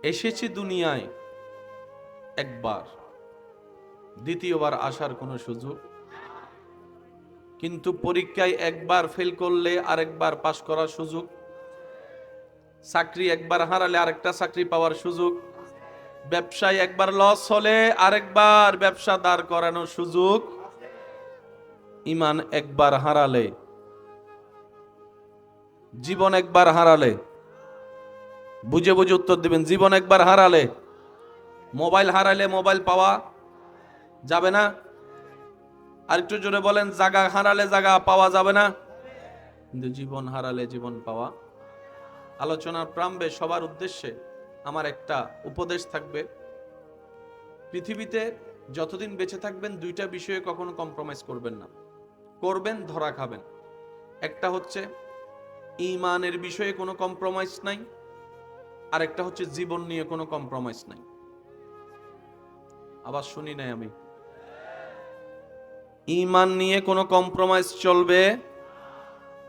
এসেছি দুনিয়ায় একবার, দ্বিতীয়বার আসার কোনো সুযোগ, কিন্তু পরীক্ষায় একবার ফেল করলে আরেকবার পাশ করার সুযোগ, চাকরি একবার হারালে আরেকটা চাকরি পাওয়ার সুযোগ, ব্যবসায় একবার লস হলে আরেকবার ব্যবসা দাঁড় করানোর সুযোগ, ঈমান একবার হারালে, জীবন একবার হারালে, বুঝে বুঝে উত্তর দিবেন, জীবন একবার হারালে, মোবাইল হারালে মোবাইল পাওয়া যাবে না। আরেকটু জোরে বলেন, জায়গা হারালে জায়গা পাওয়া যাবে না, কিন্তু জীবন হারালে জীবন পাওয়া। আলোচনার প্রারম্ভে সবার উদ্দেশ্যে আমার একটা উপদেশ থাকবে, পৃথিবীতে যতদিন বেঁচে থাকবেন দুইটা বিষয়ে কখনো কম্প্রোমাইজ করবেন না, করবেন ধরা খাবেন। একটা হচ্ছে ঈমানের বিষয়ে কোনো কম্প্রোমাইজ নাই, আর একটা হচ্ছে জীবন নিয়ে কোনো কম্প্রোমাইজ নাই। আবার শুনি নাই আমি, ঈমান নিয়ে কোনো কম্প্রোমাইজ চলবে,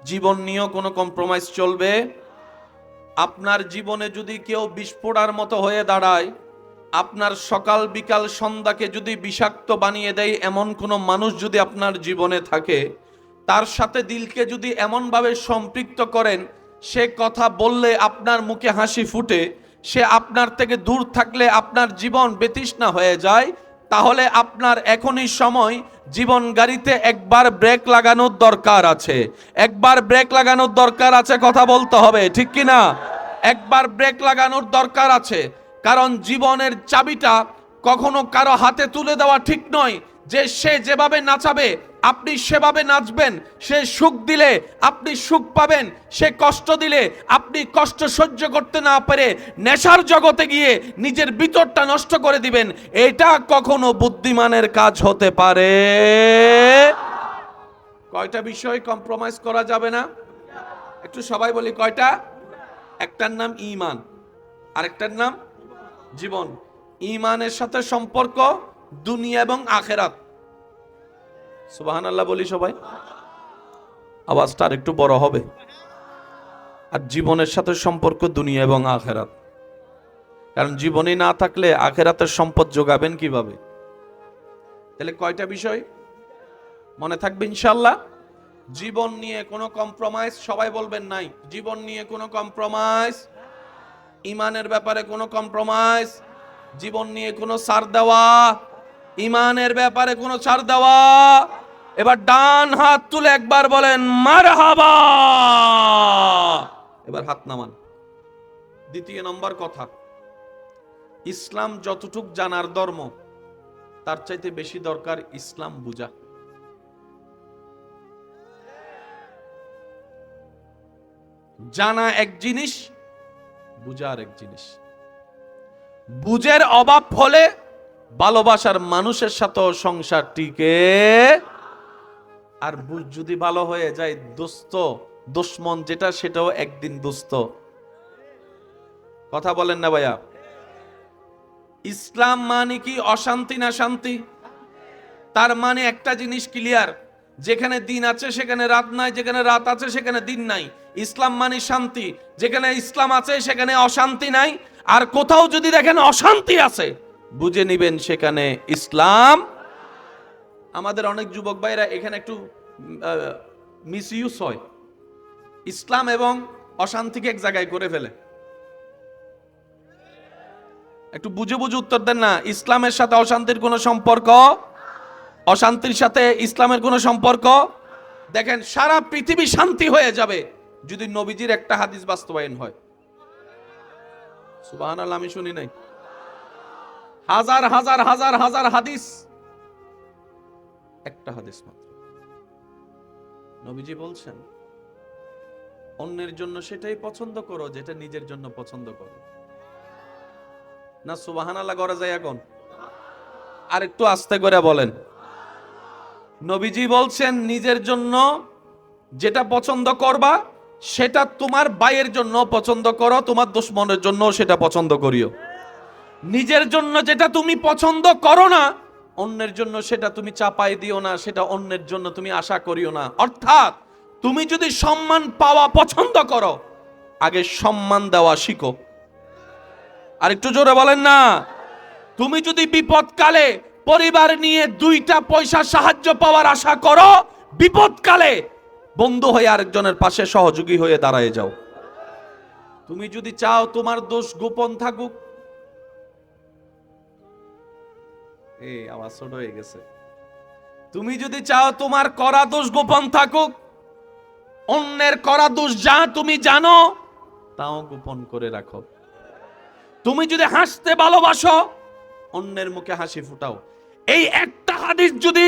জীবন নিয়েও কোনো কম্প্রোমাইজ চলবে। আপনার জীবনে যদি কেউ বিস্ফোড়ার মতো হয়ে দাঁড়ায়, আপনার সকাল বিকাল সন্ধ্যাকে যদি বিষাক্ত বানিয়ে দেয় এমন কোনো মানুষ যদি আপনার জীবনে থাকে, তার সাথে দিলকে যদি এমনভাবে সম্পৃক্ত করেন, সে কথা বললে আপনার মুখে হাসি ফুটে, সে আপনার থেকে দূর থাকলে আপনার জীবন বেতৃষ্ণা হয়ে যায়, তাহলে আপনার এখনই সময় জীবন গাড়িতে একবার ব্রেক লাগানোর দরকার আছে। একবার ব্রেক লাগানোর দরকার আছে, কথা বলতে হবে, ঠিক কি না? একবার ব্রেক লাগানোর দরকার আছে, কারণ জীবনের চাবিটা কখনো কারো হাতে তুলে দেওয়া ঠিক নয়, যে সে যেভাবে নাচাবে আপনি সেভাবে নাচবেন, সে সুখ দিলে আপনি সুখ পাবেন, সে কষ্ট দিলে আপনি কষ্ট সহ্য করতে না পেরে নেশার জগতে গিয়ে নিজের ভিতরটা নষ্ট করে দিবেন। এটা কখনো বুদ্ধিমানের কাজ হতে পারে? কয়টা বিষয় কম্প্রোমাইজ করা যাবে না? একটু সবাই বলি কয়টা? একটার নাম ঈমান, আরেকটার নাম জীবন। ঈমানের সাথে সম্পর্ক দুনিয়া এবং আখেরাত। সুবহানাল্লাহ বলি সবাই, আওয়াজটা আর একটু বড় হবে। আর জীবনের সাথে সম্পর্ক দুনিয়া এবং আখেরাত, কারণ জীবনই না থাকলে আখেরাতের সম্পদ যোগাবেন কিভাবে? তাহলে কয়টা বিষয় মনে থাকবে ইনশাআল্লাহ? জীবন নিয়ে কোনো কম্প্রোমাইজ, সবাই বলবেন নাই। জীবন নিয়ে কোনো কম্প্রোমাইজ, ঈমানের ব্যাপারে কোনো কম্প্রোমাইজ, জীবন নিয়ে কোনো ছাড় দেওয়া, ঈমানের ব্যাপারে কোনো ছাড় দেওয়া। এবার ডান হাত তুলে একবার বলেন মারহাবা। এবার হাত নামান। দ্বিতীয় নম্বর কথা, ইসলাম যতটুক জানার ধর্ম, তার চাইতে বেশি দরকার ইসলাম বুঝা। জানা এক জিনিস, বুঝা আর এক জিনিস। বুঝের অভাব হলে ভালোবাসার মানুষের সাথে সংসার টিকে, আর বুঝ যদি ভালো হয়ে যায়, দোস্ত দুশ্মন যেটা সেটাও একদিন দোস্ত। কথা বলেন না ভাইয়া? ইসলাম মানে কি অশান্তি না শান্তি? তার মানে একটা জিনিস ক্লিয়ার, যেখানে দিন আছে সেখানে রাত নাই, যেখানে রাত আছে সেখানে দিন নাই। ইসলাম মানে শান্তি, যেখানে ইসলাম আছে সেখানে অশান্তি নাই। আর কোথাও যদি দেখেন অশান্তি আছে, বুঝে নিবেন সেখানে ইসলাম। আমাদের অনেক যুবক ভাইরা এখানে একটু মিসইউজ হয়, ইসলাম এবং অশান্তিকে এক জায়গায় করে ফেলে। একটু বুঝে বুঝে উত্তর দেন না। ইসলামের সাথে অশান্তির কোনো সম্পর্ক, অশান্তির সাথে ইসলামের কোনো সম্পর্ক। দেখেন সারা পৃথিবী শান্তি হয়ে যাবে যদি নবীজির একটা হাদিস বাস্তবায়ন হয়। সুবহানাল্লাহ, আমি শুনি নাই। হাজার হাজার হাজার হাজার হাদিস, একটা হাদিস মাত্র। নবীজি বলছেন, অন্যের জন্য সেটাই পছন্দ করো যেটা নিজের জন্য পছন্দ করো। না সুবহানাল্লাহ করা যায় এখন? আর একটু আস্তে করে বলেন। নবীজি বলছেন, নিজের জন্য যেটা পছন্দ করবা সেটা তোমার ভাইয়ের জন্য পছন্দ করো, তোমার দুশমনের জন্য সেটা পছন্দ করিও। নিজের জন্য যেটা তুমি পছন্দ করো না, অন্যের জন্য সেটা তুমি চাপাই দিও না, সেটা অন্যের জন্য তুমি আশা করিও না। অর্থাৎ তুমি যদি সম্মান পাওয়া পছন্দ করো, আগে সম্মান দেওয়া শিখো। আর একটু জোরে বলেন না। তুমি যদি বিপদকালে পরিবার নিয়ে 2টা পয়সা সাহায্য পাওয়ার আশা করো, বিপদকালে বন্ধু হয়ে আরেকজনের পাশে সহযোগী হয়ে দাঁড়ায় যাও। তুমি যদি চাও তোমার দোষ গোপন থাকুক, আওয়াজ ছোট হয়ে গেছে। তুমি যদি চাও তোমার করা দোষ গোপন থাকুক, অন্যের করা দোষ যা তুমি জানো তাও গোপন করে রাখো। তুমি যদি হাসতে ভালোবাসো, অন্যের মুখে হাসি ফুটাও। এই একটা হাদিস যদি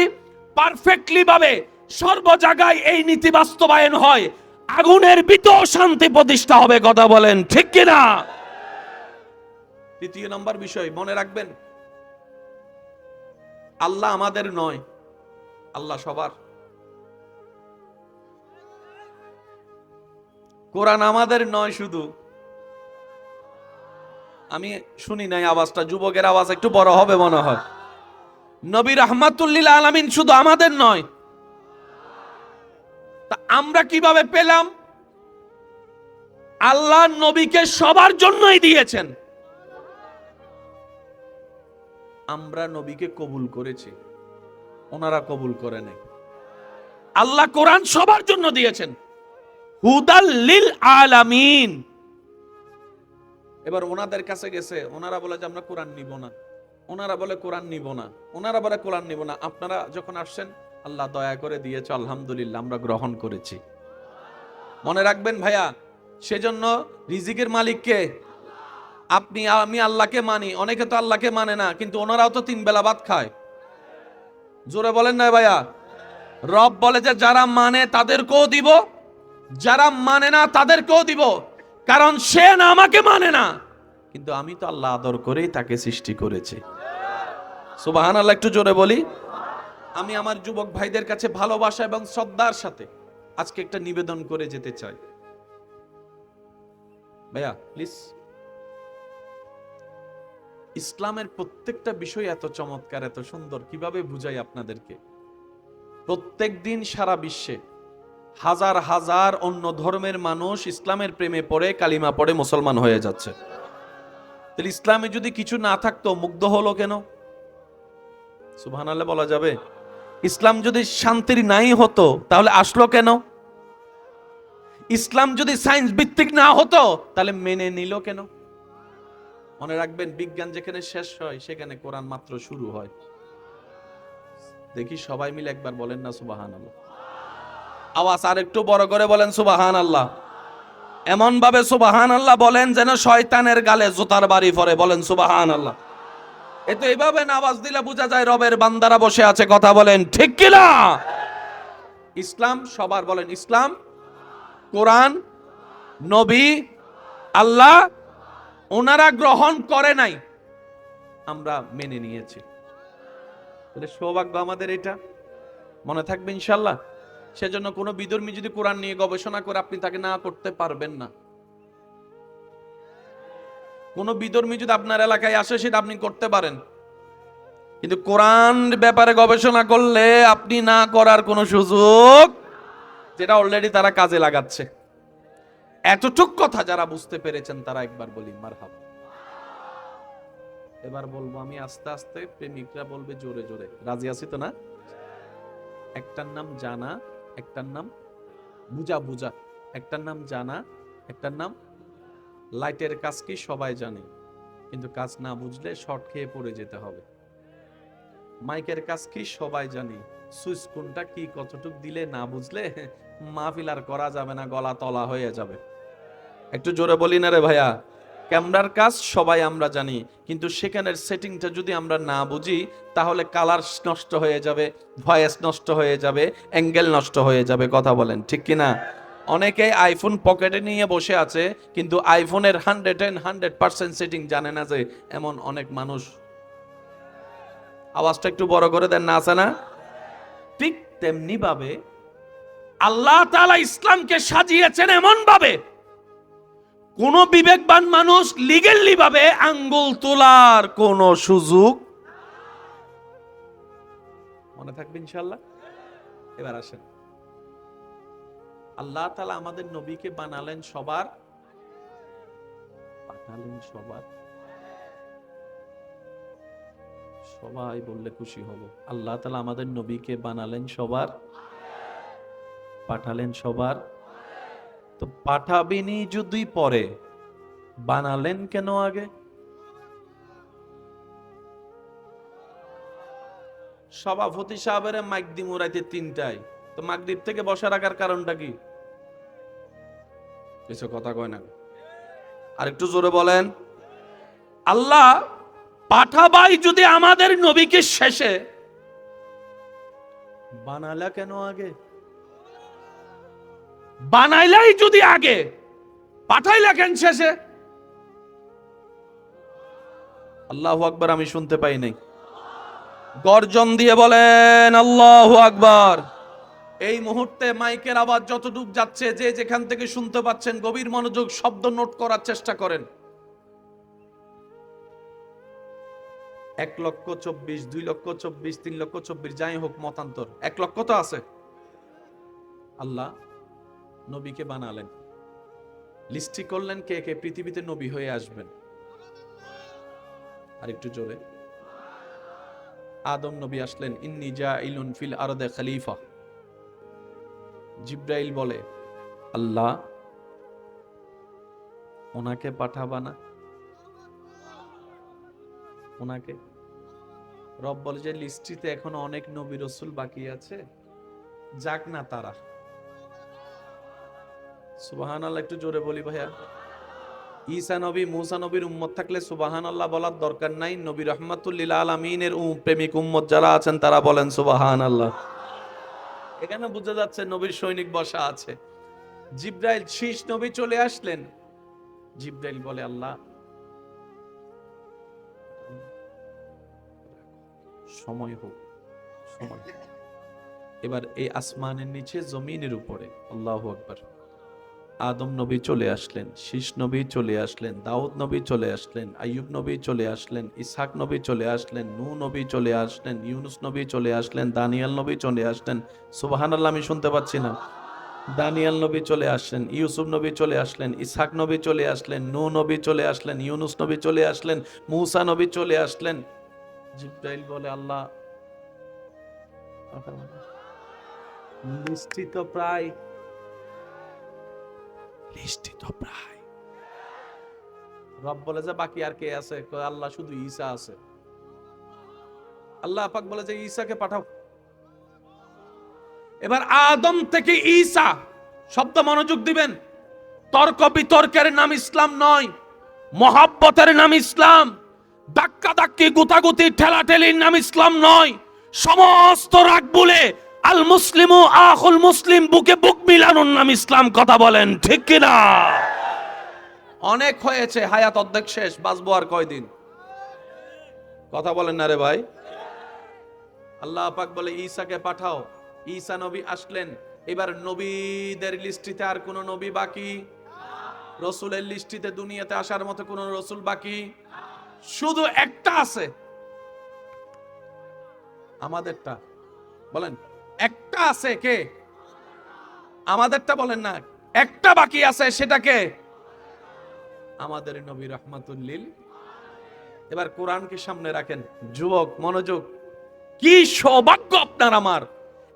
পারফেক্টলি ভাবে সর্ব জায়গায় এই নীতি বাস্তবায়ন হয়, আগুনের ভিতর শান্তি প্রতিষ্ঠা হবে। কথা বলেন ঠিক কিনা? তৃতীয় নম্বর বিষয় মনে রাখবেন, আল্লাহ আমাদের নয়, আল্লাহ সবার। কোরআন আমাদের নয় শুধু। আমি শুনি নাই আওয়াজটা, যুবকের আওয়াজ একটু বড় হবে মনে হয়। নবী রাহমাতুল লিল আলামিন শুধু আমাদের নয়। তা আমরা কিভাবে পেলাম? আল্লাহ নবীকে সবার জন্যই দিয়েছেন। আমরা নবীকে কবুল করেছি, ওনারা কবুল করে নাই। আল্লাহ কোরআন সবার জন্য দিয়েছেন, হুদাল লিল আলামিন। এবার ওনাদের কাছে গেছে, ওনারা বলে যে আমরা কোরআন নিব না, ওনারা বলে কোরআন নিব না, ওনারা বলে কোরআন নিব না। আপনারা যখন আসছেন, আল্লাহ দয়া করে দিয়েছে, আলহামদুলিল্লাহ আমরা গ্রহণ করেছি। মনে রাখবেন ভাইয়া, সেজন্য রিজিকের মালিক কে? আপনি আমি আল্লাহকে মানি, অনেকে তো আল্লাহকে মানে না, কিন্তু ওনারাও তো 3 বেলা ভাত খায়। জোরে বলেন না ভাইয়া। রব বলে যে যারা মানে তাদেরকেও দিব, যারা মানে না তাদেরকেও দিব, কারণ সে না আমাকে মানে না, কিন্তু আমি তো আল্লাহ আদর করেই তাকে সৃষ্টি করেছি। সুবহানাল্লাহ, একটু জোরে বলি। আমি আমার যুবক ভাইদের কাছে ভালোবাসা এবং শ্রদ্ধার সাথে আজকে একটা নিবেদন করে যেতে চাই। ভাইয়া প্লিজ, ইসলামের প্রত্যেকটা বিষয় এত চমৎকার, এত সুন্দর, কিভাবে বুঝাই আপনাদেরকে। প্রত্যেক দিন সারা বিশ্বে হাজার হাজার অন্য ধর্মের মানুষ ইসলামের প্রেমে পড়ে, কালিমা পড়ে মুসলমান হয়ে যাচ্ছে। তাহলে ইসলামে যদি কিছু না থাকতো মুগ্ধ হলো কেন? সুবহানাল্লাহ বলা যাবে? ইসলাম যদি শান্তির নাই হতো তাহলে আসলো কেন? ইসলাম যদি সায়েন্স ভিত্তিক না হতো তাহলে মেনে নিল কেন? মনে রাখবেন, বিজ্ঞান যেখানে শেষ হয় সেখানে কোরআন মাত্র শুরু হয়। দেখি সবাই মিলে একবার বলেন না সুবহানাল্লাহ। আওয়াজ আর একটু বড় করে বলেন সুবহানাল্লাহ। এমন ভাবে সুবহানাল্লাহ বলেন যেন শয়তানের গালে জুতার বাড়ি পড়ে। বলেন সুবহানাল্লাহ। এতো এইভাবে না আওয়াজ দিলে বোঝা যায় রবের বান্দারা বসে আছে। কথা বলেন ঠিক কিনা? ইসলাম সবার। বলেন ইসলাম, কোরআন, নবী, আল্লাহ, ওনারা গ্রহণ করে নাই, আমরা মেনে নিয়েছি। সৌভাগ্য আমাদের এটা। মনে থাকবে ইনশাল্লাহ। সেজন্য কোনো বিধর্মী যদি কোরআন নিয়ে গবেষণা করে, আপনি তাকে না করতে পারবেন না। কোন বিধর্মী যদি আপনার এলাকায় আসে, সেটা আপনি করতে পারেন, কিন্তু কোরআন ব্যাপারে গবেষণা করলে আপনি না করার কোনো সুযোগ, যেটা অলরেডি তারা কাজে লাগাচ্ছে। এতটুক কথা যারা বুঝতে পেরেছেন তারা একবার বলি মারহাবা। এবার বলবো আমি আস্তে আস্তে, প্রেমিকরা বলবে জোরে জোরে। রাজি আছি তো না? একটার নাম জানা, একটার নাম বুঝা। বুঝা একটার নাম জানা, একটার নাম লাইটের কাজ কি সবাই জানে, কিন্তু কাজ না বুঝলে শর্ট খেয়ে পড়ে যেতে হবে। মাইকের কাজ কি সবাই জানি, সুইচ কোনটা কি কতটুক দিলে না বুঝলে মাহফিল আর করা যাবে না, গলা তলা হয়ে যাবে। একটু জোরে বলি না রে ভাইয়া। ক্যামেরার কাজ সবাই আমরা জানি, কিন্তু সেখানের সেটিংটা যদি আমরা না বুঝি তাহলে কালার নষ্ট হয়ে যাবে, ভয়েস নষ্ট হয়ে যাবে, অ্যাঙ্গেল নষ্ট হয়ে যাবে। কথা বলেন ঠিক কিনা? অনেকে আইফোন পকেটে নিয়ে বসে আছে, কিন্তু আইফোনের 100% সেটিং জানে না, যে এমন অনেক মানুষ। আওয়াজটা একটু বড় করে দেন না, আছে না? ঠিক তেমনি ভাবে আল্লাহ তাআলা ইসলামকে সাজিয়েছেন এমন ভাবে, কোন বিবেকবান মানুষ লিগ্যালি ভাবে আঙ্গুল তোলার কোন সুযোগ। মনে থাকবে ইনশাআল্লাহ। এবার আসেন, আল্লাহ তাআলা আমাদের নবীকে বানালেন সবার, পাঠালেন সবার। সবাই বললে খুশি হব। আল্লাহ তাআলা আমাদের নবীকে বানালেন সবার, পাঠালেন সবার। তো পাঠাবেনি যদি পরে, বানালেন কেন আগে? সভাপতি সাহেবের মাইক দি মুরাইতে 3টায়, তো মাগরিব থেকে বসা রাখার কারণটা কি? কিছু কথা কয় না, আর একটু জোরে বলেন। আল্লাহ পাঠাবাই যদি আমাদের নবীকে শেষে, বানালা কেন আগে? বানাইলাই যদি আগে, পাঠাইলা কেন শেষে? আল্লাহু আকবার। আমি শুনতে পাই নাই, গর্জন দিয়ে বলেন আল্লাহু আকবার। এই মুহূর্তে মাইকের আওয়াজ যতটুক যাচ্ছে, যে যেখান থেকে শুনতে পাচ্ছেন গভীর মনোযোগ, শব্দ নোট করার চেষ্টা করেন। 1,24,000, 2,24,000, 3,24,000, যাই হোক মতান্তর, 1 লক্ষ তো আছে। আল্লাহ নবীকে বানালেন, লিস্টি করলেন কে কে পৃথিবীতে নবী হয়ে আসবেন। আর একটু জোরে। আদম নবী আসলেন, ইন্নী জাইলুন ফিল আরদে খলিফা। জিব্রাইল বলে, আল্লাহ ওনাকে পাঠাবা না? ওনাকে রব বলে যে লিস্টিতে এখনো অনেক নবী রাসূল বাকি আছে, যাক না তারা। সুবহানাল্লাহ, একটু জোরে বলি ভাইয়া। ঈসা নবী, মুসা নবীর উম্মত থাকলে সুবহানাল্লাহ বলার দরকার নাই। নবী রাহমাতুল লিল আলামিনের প্রেমিক উম্মত যারা আছেন তারা বলেন সুবহানাল্লাহ। এখানে বোঝা যাচ্ছে নবীর সৈনিক বসা আছে। জিব্রাইল, শীষ নবী চলে আসলেন। জিব্রাইল বলে, আল্লাহ সময় হোক, সময়। এবার এই আসমানের নিচে জমিনের উপরে, আল্লাহু আকবার, আদম নবী চলে আসলেন, শীষ নবী চলে আসলেন, দাউদ নবী চলে আসলেন, আইয়ুব নবী চলে আসলেন, ইসহাক নবী চলে আসলেন, নূহ নবী চলে আসলেন, ইউনুস নবী চলে আসলেন, দানিয়েল নবী চলে আসলেন। সুবহানাল্লাহ, আমি শুনতে পাচ্ছি না। দানিয়েল নবী চলে আসলেন, ইউসুফ নবী চলে আসলেন, ইসহাক নবী চলে আসলেন, নূহ নবী চলে আসলেন, ইউনুস নবী চলে আসলেন, মূসা নবী চলে আসলেন। জিব্রাইল বলে, আল্লাহ লিস্টি তো প্রায়, রব বলে যে বাকি আর কে আছে? আল্লাহ শুধু ঈসা আছে। আল্লাহ পাক বলে যে ঈসাকে পাঠাও। এবার আদম থেকে ঈসা, শব্দ মনোযোগ দিবেন। তর্ক বিতর্কের নাম ইসলাম নয়, মহাব্বতের নাম ইসলাম। ধাক্কা ধাক্কি, গুতাগুতি, ঠেলাঠেলির নাম ইসলাম নয়। সমস্ত রাগ বলে আল মুসলিমু আখুল মুসলিম, বুকে বুক মিলানোর নাম ইসলাম। কথা বলেন ঠিক কিনা? অনেক হয়েছে, হায়াত অর্ধেক শেষ, বাঁচবো আর কয়দিন? কথা বলেন না রে ভাই। আল্লাহ পাক বলে ঈসাকে পাঠাও। ঈসা নবী আসলেন। এবার নবীদের লিস্টিতে আর কোন নবী বাকি? রসুলের লিস্টিতে দুনিয়াতে আসার মতো কোন রসুল বাকি? শুধু একটা আছে, আমাদেরটা। বলেন একটা আছে, কে? আমাদেরটা বলেন না। একটা বাকি আছে, সেটাকে আমাদের নবী রাহমাতুল লিল। এবার কোরআনকে সামনে রাখেন। যুবক মনোযোগ, কি সৌভাগ্য আপনার আমার,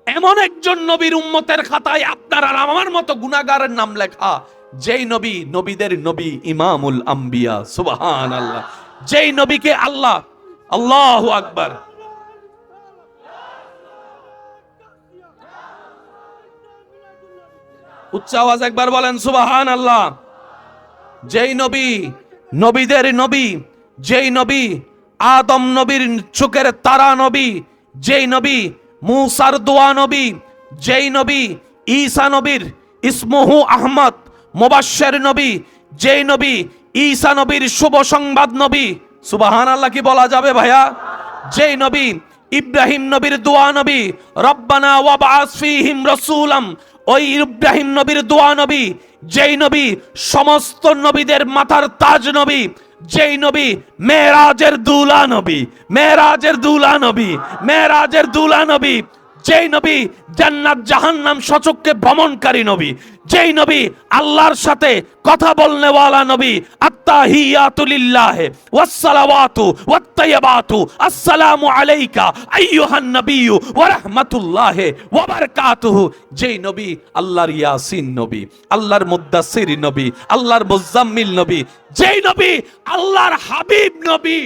এমন একজন নবীর উম্মতের খাতায় আপনার আর আমার মতো গুনাহগারের নাম লেখা। যেই নবী নবীদের নবী, ইমামুল আম্বিয়া, সুবহানাল্লাহ। যেই নবীকে আল্লাহ, আল্লাহু আকবার, উচ্চ আওয়াজ একবার বলেন সুবহানাল্লাহ। যেই নবী নবীদের নবী, যেই নবী আদম নবীর চোখের তারা নবী, যেই নবী মূসার দোয়া নবী, যেই নবী ঈসা নবীর ইসমুহু আহমদ মুবাশশির নবী, যেই নবী ঈসা নবীর শুভ সংবাদ নবী। সুবহানাল্লাহ কি বলা যাবে ভাইয়া? যেই নবী ইব্রাহিম নবীর দোয়া নবী, রব্বানা ওয়াবআস ফীহিম রাসূলাম, ওই ইব্রাহিম নবীর দোয়া নবী। যেই নবী সমস্ত নবীদের মাথার তাজ নবী, যেই নবী মেরাজের দুলা নবী, মেরাজের দুলা নবী, মেরাজের দুলা নবী, যেই নবী জান্নাত জাহান্নাম সচক্ষে ভ্রমণকারী নবী, যেই নবী আল্লাহর সাথে কথা বলনেওয়ালা নবী, আত্তাহিয়াতু লিল্লাহি ওয়াসসালাওয়াতু ওয়াত্তাইয়্যিবাতু আসসালামু আলাইকা আইয়ুহান নাবিয়্যু ওয়া রাহমাতুল্লাহি ওয়া বারাকাতুহু, যেই নবী আল্লাহর ইয়াসিন নবী, আল্লাহর মুদ্দাসসির নবী, আল্লাহর মুজাম্মিল নবী, যেই নবী আল্লাহর হাবিব নবী,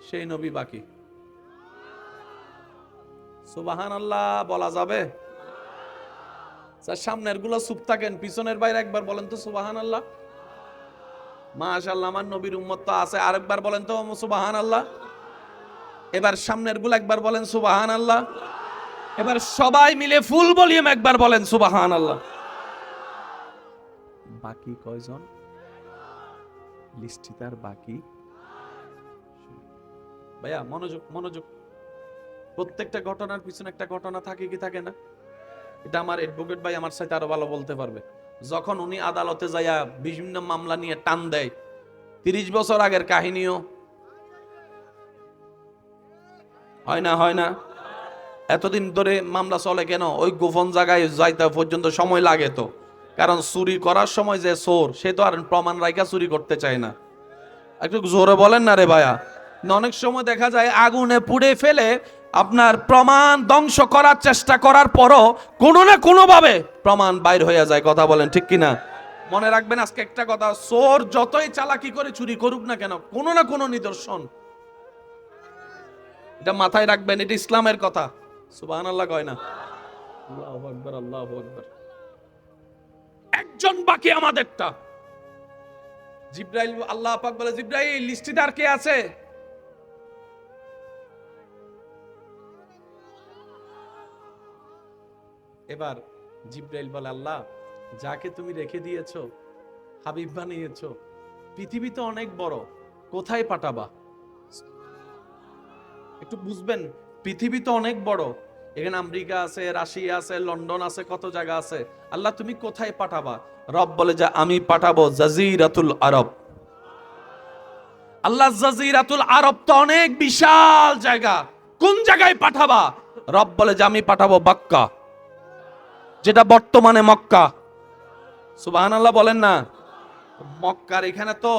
সেই নবী বাকি। সুবহানাল্লাহ বলা যাবে? সামনের গুলো চুপ থাকেন, পিছনের বাইরে একবার বলেন তো সুবহানাল্লাহ। মাশাআল্লাহ, আমার নবীর উম্মত তো আছে, আরেকবার বলেন তো সুবহানাল্লাহ। এবার সামনের গুলো একবার বলেন সুবহানাল্লাহ। এবার সবাই মিলে ফুল ভলিউম একবার বলেন সুবহানাল্লাহ। বাকি কয়জন? লিস্টে তার বাকি। ভাইয়া মনোযোগ মনোযোগ। প্রত্যেকটা ঘটনার পিছনে একটা ঘটনা থাকে কি থাকে না? এটা আমার অ্যাডভোকেট ভাই আমার সাথে আরো ভালো বলতে পারবে। যখন উনি আদালতে যাইয়া বিভিন্ন মামলা নিয়ে টান দেয়, 30 বছর আগের কাহিনীও হয় না, হয় না? এতদিন ধরে মামলা চলে কেন? ওই গোপন জায়গায় যাইতে পর্যন্ত সময় লাগে তো। কারণ চুরি করার সময় যে চোর, সে তো আর প্রমাণ রাইখা চুরি করতে চায় না। একটু জোরে বলেন না রে ভাইয়া। অনেক সময় দেখা যায় আগুনে পুড়ে ফেলে আপনার প্রমাণ ধ্বংস করার চেষ্টা করার পরও কোনো না কোনো ভাবে প্রমাণ বাইর হয়ে যায়। কথা বলেন ঠিক কিনা? মনে রাখবেন আজকে একটা কথা, চোর যতই চালাকি করে চুরি করুক না কেন, কোনো না কোনো নিদর্শন, এটা মাথায় রাখবেন। এটা ইসলামের কথা। সুবহানাল্লাহ কয় না? আল্লাহু আকবার, আল্লাহু আকবার। একজন বাকি আমাদেরটা। জিবরাইল, আল্লাহ পাক বলে, জিবরাইল লিস্টে আর কে আছে? এবার জিবরাইল বলে, আল্লাহ যাকে তুমি রেখে দিয়েছো, হাবিব বানিয়েছো, পৃথিবী তো অনেক বড়, কোথায় পাঠাবা? একটু বুঝবেন, পৃথিবী তো অনেক বড়, এখানে আমেরিকা আছে, রাশিয়া আছে, লন্ডন আছে, কত জায়গা আছে। আল্লাহ তুমি কোথায় পাঠাবা? রব বলে যে আমি পাঠাবো জাজিরাতুল আরব। আল্লাহ জাজিরাতুল আরব তো অনেক বিশাল জায়গা, কোন জায়গায় পাঠাবা? রব বলে যে আমি পাঠাবো মক্কা, যেটা বর্তমানে মক্কা। সুবহানাল্লাহ বলেন না? মক্কার এখানে তো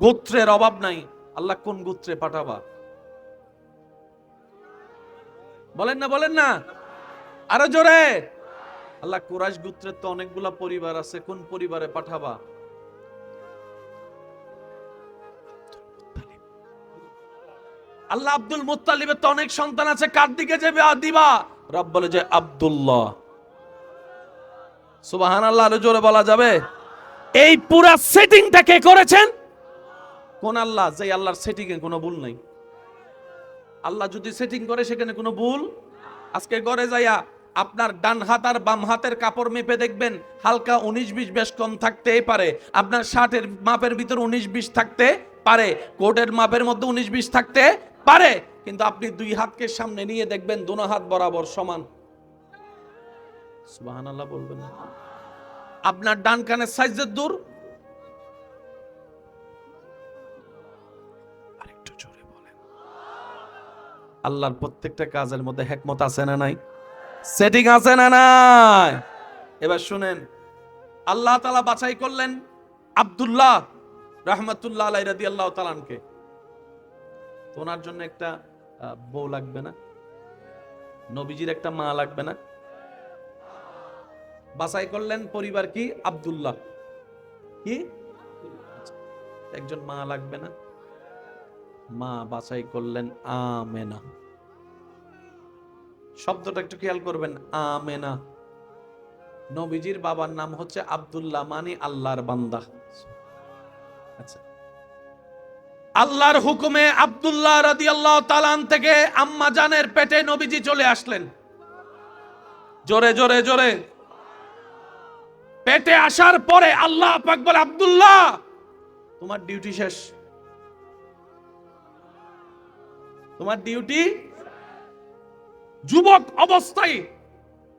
গোত্রের অভাব নাই, আল্লাহ কোন গোত্রে পাঠাবা? বলেন না, বলেন না, আরো জোরে। আল্লাহ কুরাইশ গোত্রের তো অনেকগুলা পরিবার আছে, কোন পরিবারে পাঠাবা? আল্লাহ আব্দুল মুত্তালিবের তো অনেক সন্তান আছে, কার দিকে যাবে দিবা? রব বলে যে আব্দুল্লাহ। সুবহানাল্লাহ আরো জোরে বলা যাবে? এই পুরা সেটিংটা কে করেছেন? কোন আল্লাহ? যে আল্লাহর সেটিং এ কোনো ভুল নাই। আল্লাহ যদি সেটিং করে সেখানে কোনো ভুল। আজকে ঘরে যাইয়া আপনার ডান হাত আর বাম হাতের কাপড় মেপে দেখবেন, হালকা 19-20 বেশ কম থাকতেই পারে। আপনার শার্টের মাপের ভিতর 19-20 থাকতে পারে, কোটের মাপের মধ্যে 19-20 থাকতে পারে, কিন্তু আপনি দুই হাতকে সামনে নিয়ে দেখবেন দোনো হাত বরাবর সমান। সুবহানাল্লাহ বলবেন না? আপনার ডান কানের সাইজের দূর, আরেকটু জোরে বলেন। আল্লাহর প্রত্যেকটা কাজের মধ্যে হিকমত আছে না নাই? সেটিং আছে না নাই? এবার শুনেন, আল্লাহ তাআলা বাছাই করলেন আব্দুল্লাহ রাহমাতুল্লাহ আলাইহি রাদিয়াল্লাহু তাআলা আনকে। তো ওনার জন্য একটা বউ লাগবে না? নবীজির একটা মা লাগবে না? বাছাই করলেন পরিবার কি? আব্দুল্লাহ। কি একজন মা লাগবে না? মা বাছাই করলেন আমেনা। শব্দটা একটু খেয়াল করবেন, আমেনা। নবীজির বাবার নাম হচ্ছে আব্দুল্লাহ, মানে আল্লাহর বান্দা। আচ্ছা, আল্লাহর হুকুমে আব্দুল্লাহ রাদিয়াল্লাহু তাআলা থেকে আম্মা জানের পেটে নবীজি চলে আসলেন। জোরে জোরে জোরে। পেটে আসার পরে আল্লাহ পাক বলে, আব্দুল্লাহ তোমার ডিউটি শেষ, তোমার ডিউটি। যুবক অবস্থায়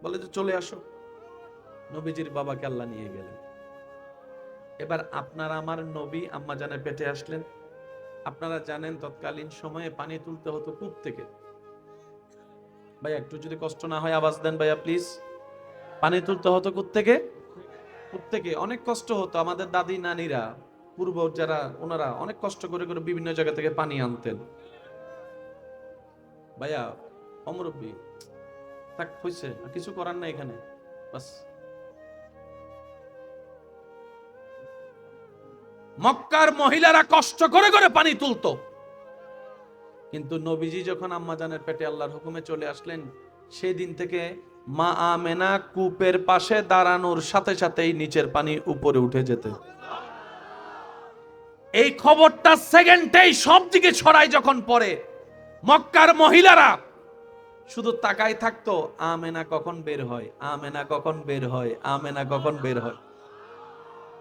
বলে যে চলে আসো। নবীজির বাবাকে আল্লাহ নিয়ে গেলেন। এবার আপনার আমার নবী আম্মা জানের পেটে আসলেন। আপনারা জানেন তৎকালীন সময়ে পানি তুলতে হতো কূপ থেকে। ভাইয়া একটু যদি কষ্ট না হয় আওয়াজ দেন ভাইয়া প্লিজ। পানি তুলতে হতো কোত্থেকে? প্রত্যেকে অনেক কষ্ট হতো। আমাদের দাদি নানিরা পূর্ব যারা ওনারা অনেক কষ্ট করে করে বিভিন্ন জায়গা থেকে পানি আনতেন। ভাইয়া অমরব্বী থাক, হইছে, আর কিছু করার নাই এখানে, বাস। মক্কার মহিলারা কষ্ট করে করে পানি তুলতো, কিন্তু নবীজি যখন আম্মাজানের পেটে আল্লাহর হুকুমে চলে আসলেন, সেই দিন থেকে মা আমেনা কূপের পাশে দাঁড়ানোর সাথে সাথেই নিচের পানি উপরে উঠে যেত। এই খবরটা সেকেন্ডেই সব দিকে ছড়ায় যখন পড়ে, মক্কার মহিলারা শুধু তাকাই থাকতো, আমেনা কখন বের হয়, আমেনা কখন বের হয়, আমেনা কখন বের হয়।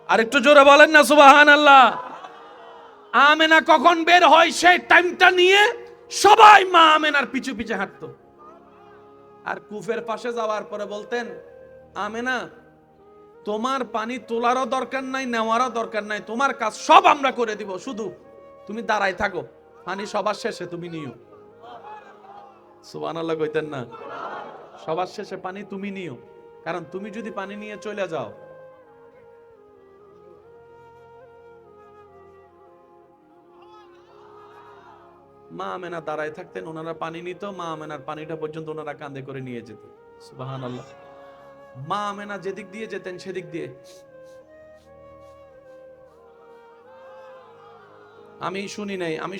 আর একটু জোরে বলেন না সুবহানাল্লাহ। আমেনা কখন বের হয় সেই টাইমটা নিয়ে সবাই মা আমেনার পিছু পিছু হাঁটতো। আর কূপের পাশে যাওয়ার পরে বলতেন, আমেনা তোমার পানি তোলারও দরকার নাই, নেওয়ারও দরকার নাই, তোমার কাজ সব আমরা করে দিব, শুধু তুমি দাঁড়াই থাকো, পানি সবার শেষে তুমি নিও। সুবহানাল্লাহ কইতেন না? সবার শেষে পানি তুমি নিও, কারণ তুমি যদি পানি নিয়ে চলে যাও, মা আমেনা দাঁড়ায় থাকতেন, ওনারা পানি নিত, মা আমেনার পানিটা পর্যন্ত ওনারা কাঁধে করে নিয়ে যেত। সুবহানাল্লাহ। মা আমেনা যেদিক দিয়ে যেতেন সেদিক দিয়ে আমি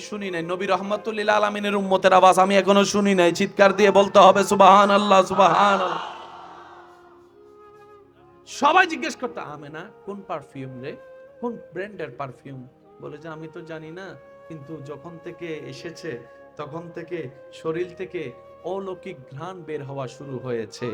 শুনি নাই নবী রহমাতুল লিল আলামিনের উম্মতের আওয়াজ আমি এখনো শুনি নাই। চিৎকার দিয়ে বলতে হবে সুবহানাল্লাহ, সুবহানাল্লাহ। সবাই জিজ্ঞেস করতো, আমেনা কোন পারফিউম রে, কোন ব্র্যান্ডের পারফিউম? বলে যে আমি তো জানি না, কিন্তু যখন থেকে এসেছে তখন থেকে শরীর থেকে অলৌকিক ঘ্রাণ বের হওয়া শুরু হয়েছে,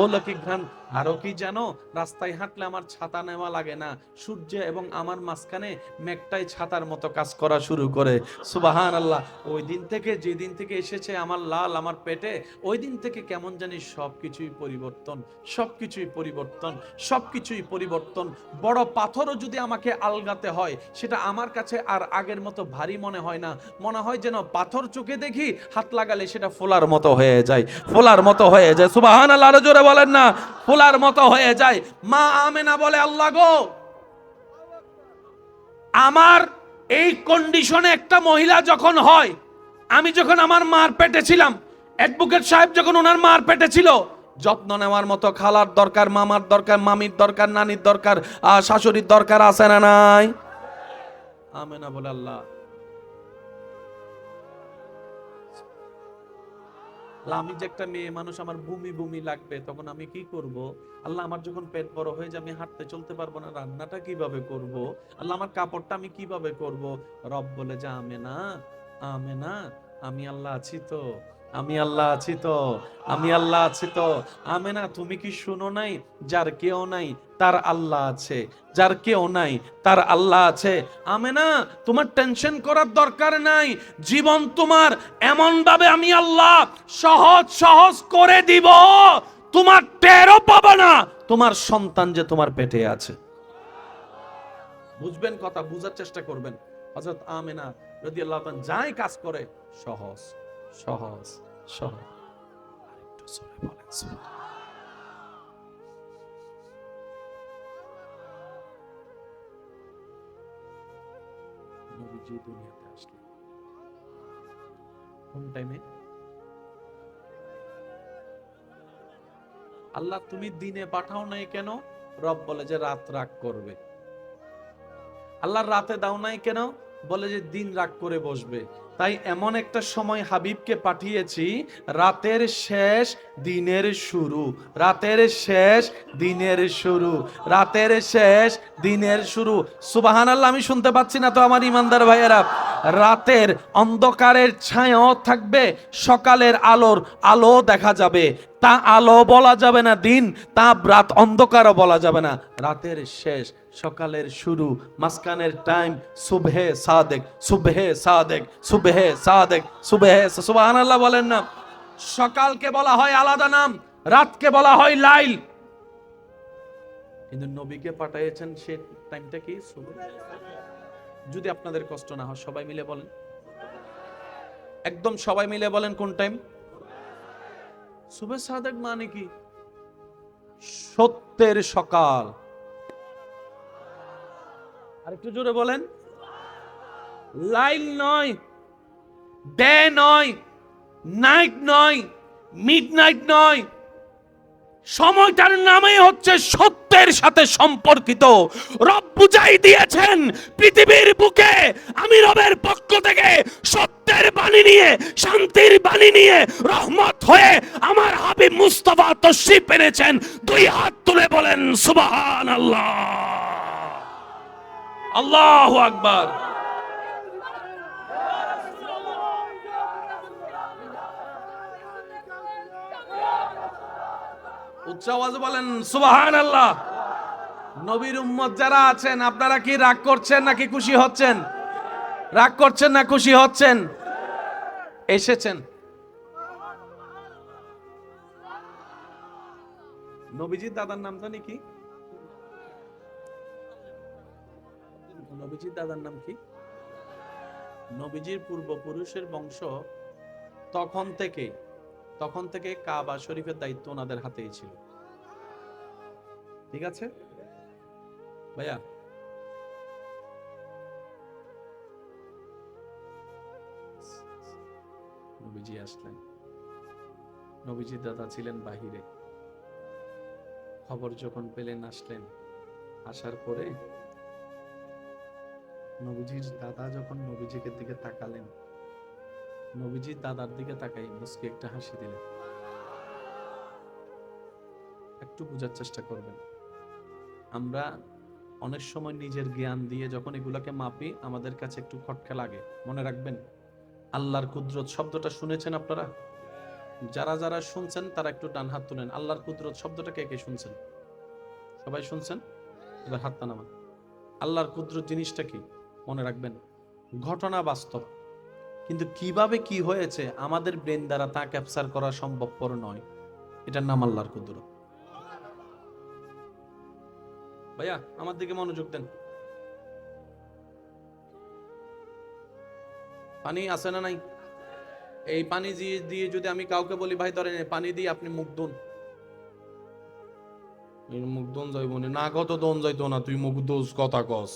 অলৌকিক ঘ্রাণ। আরো কি জানো, রাস্তায় হাঁটলে আমার ছাতা নেওয়া লাগে না, সূর্য এবং আমার মাঝখানে মেঘটাই ছাতার মতো কাজ করা শুরু করে। সুবহানাল্লাহ। ওই দিন থেকে, যেদিন থেকে এসেছে আমার লাল আমার পেটে, ওই দিন থেকে কেমন জানি সবকিছুই পরিবর্তন, সবকিছুই পরিবর্তন, সবকিছুই পরিবর্তন। বড় পাথরও যদি আমাকে আলগাতে হয়, সেটা আমার কাছে আর আগের মতো ভারী মনে হয় না, মনে হয় যেন পাথর চোখে দেখি, হাত লাগালে সেটা ফোলার মতো হয়ে যায়, ফোলার মতো হয়ে যায়। সুবহানাল্লাহ, আরো জোরে বলেন না, ফোলার মতো হয়ে যায়। মা আমেনা বলে, আল্লাহ গো, আমার এই কন্ডিশনে একটা মহিলা যখন হয়, আমি যখন আমার মার পেটে ছিলাম, অ্যাডভোকেট সাহেব যখন ওনার মার পেটে ছিল, যত্ন নেওয়ার মতো খালার দরকার, মামার দরকার, মামির দরকার, নানির দরকার, শাশুড়ির দরকার আছে না নাই? আমেনা বলে, আল্লাহ আমি যে একটা মেয়ে মানুষ, আমার বমি বমি লাগবে, তখন আমি কি করব? আল্লাহ আমার যখন পেট বড় হয়ে যাবে, আমি হাঁটতে চলতে পারবো না, রান্নাটা কিভাবে করব? আল্লাহ আমার কাপড়টা আমি কিভাবে করব? রব বলে যে, আমেনা, আমেনা আমি আল্লাহ আছি তো, আমি আল্লাহ আছি তো, আমি আল্লাহ আছি তো। আমেনা তুমি কি শুনো নাই, যার কেউ নাই তার আল্লাহ আছে, যার কেউ নাই তার আল্লাহ আছে। আমেনা তোমার টেনশন করার দরকার নাই, জীবন তোমার এমন ভাবে আমি আল্লাহ সহজ সহজ করে দিব, তোমার টেরও পাবে না তোমার সন্তান যে তোমার পেটে আছে। বুঝবেন কথা, বুঝার চেষ্টা করবেন। হযরত আমেনা রাদিয়াল্লাহু তাআলা যাই কাজ করে সহজ সহজ সহজ। আরেকটু জোরে বলেন সুবহানাল্লাহ। নবীজি দুনিয়াতে আসলেন কোন টাইমে? আল্লাহ তুমি দিনে পাঠাও নাই কেন? রব বলে যে রাত রাগ করবে। আল্লাহ রাতে দাও নাই কেন? বলে যে দিন রাগ করে বসবে। তাই এমন একটা সময় হাবিবকে পাঠিয়েছি, রাতের শেষ দিনের শুরু, রাতের শেষ দিনের শুরু, রাতের শেষ দিনের শুরু। সুবহানাল্লাহ, আমি শুনতে পাচ্ছি না তো আমার ইমানদার ভাইয়েরা? রাতের অন্ধকারের ছায়াও থাকবে, সকালের আলোর আলো দেখা যাবে। তা আলো বলা যাবে না দিন, তা রাত অন্ধকারও বলা যাবে না। রাতের শেষ, সকালের শুরু, মাঝখানের টাইম সুবহে সাদেক, সুবহে সাদেক, সুবহে সাদেক, সুবহে। সুবহানাল্লাহ বলেন না? সকালকে বলা হয় আলাদা নাম, রাতকে বলা হয় লাইল, কিন্তু নবীকে পাঠিয়েছেন সে টাইমটা কি? সুবহ। যদি আপনাদের কষ্ট না হয় সবাই মিলে বলেন, একদম সবাই মিলে বলেন কোন টাইম? সুবে সাদেক মানে কি? সত্যের সকাল। আরেকটু জোরে বলেন। লাইল নয়, ডে নয়, নাইট নয়, মিডনাইট নয়, সময়টার নামে হচ্ছে সত্যের সাথে সম্পর্কিত। রব বুঝাই দিয়েছেন পৃথিবীর বুকে আমি রবের পক্ষ থেকে সত্যের বাণী নিয়ে, শান্তির বাণী নিয়ে রহমত হয়ে আমার হাবিব মুস্তাফা তশরিফ এনেছেন। দুই হাত তুলে বলেন সুবহানাল্লাহ, আল্লাহু আকবার। উচ্চ আওয়াজে বলেন সুবহানাল্লাহ। নবীর উম্মত যারা আছেন, আপনারা কি রাগ করছেন নাকি খুশি হচ্ছেন? রাগ করছেন না খুশি হচ্ছেন? এসেছেন। নবীজির দাদার নাম জানি কি? নবীজির দাদার নাম কি? নবীজির পূর্বপুরুষের বংশ তখন থেকে কাবা শরীফের দায়িত্ব ওনাদের হাতেই ছিল। ঠিক আছে ভাইয়া? নবীজি আসলেন, নবীজির দাদা ছিলেন বাহিরে। খবর যখন পেলেন আসলেন। আসার পরে নবীজির দাদা যখন নবীজিকে দিকে তাকালেন, নবীজির দাদার দিকে তাকাই মুস্কি একটা হাসি দিলেন। একটু বোঝার চেষ্টা করবেন। আমরা অনেক সময় নিজের জ্ঞান দিয়ে যখন এগুলাকে মাপি, আমাদের কাছে একটু খটকা লাগে। মনে রাখবেন, আল্লাহর কুদরত শব্দটা শুনেছেন আপনারা? যারা যারা শুনছেন তারা একটু ডান হাত তুলেন। আল্লাহর কুদরত শব্দটা কে কে শুনছেন? সবাই শুনছেন? এবার হাতটা নামান। আল্লাহর কুদরত জিনিসটা কি? মনে রাখবেন, ঘটনা বাস্তব, কিন্তু কিভাবে কি হয়েছে আমাদের ব্রেন দ্বারা তা ক্যাপচার করা সম্ভবপর নয়। এটার নাম আল্লাহর কুদরত। ভাইয়া আমার দিকে মনোযোগ দেন। পানি আছে না নাই? এই পানি দিয়ে যদি আমি কাউকে বলি ভাই ধরেন পানি দিয়ে আপনি মুখ ধুন, মুখ ধুন যাইব না, কত দন যাইতো না, তুই মুখ দোষ কথা কস।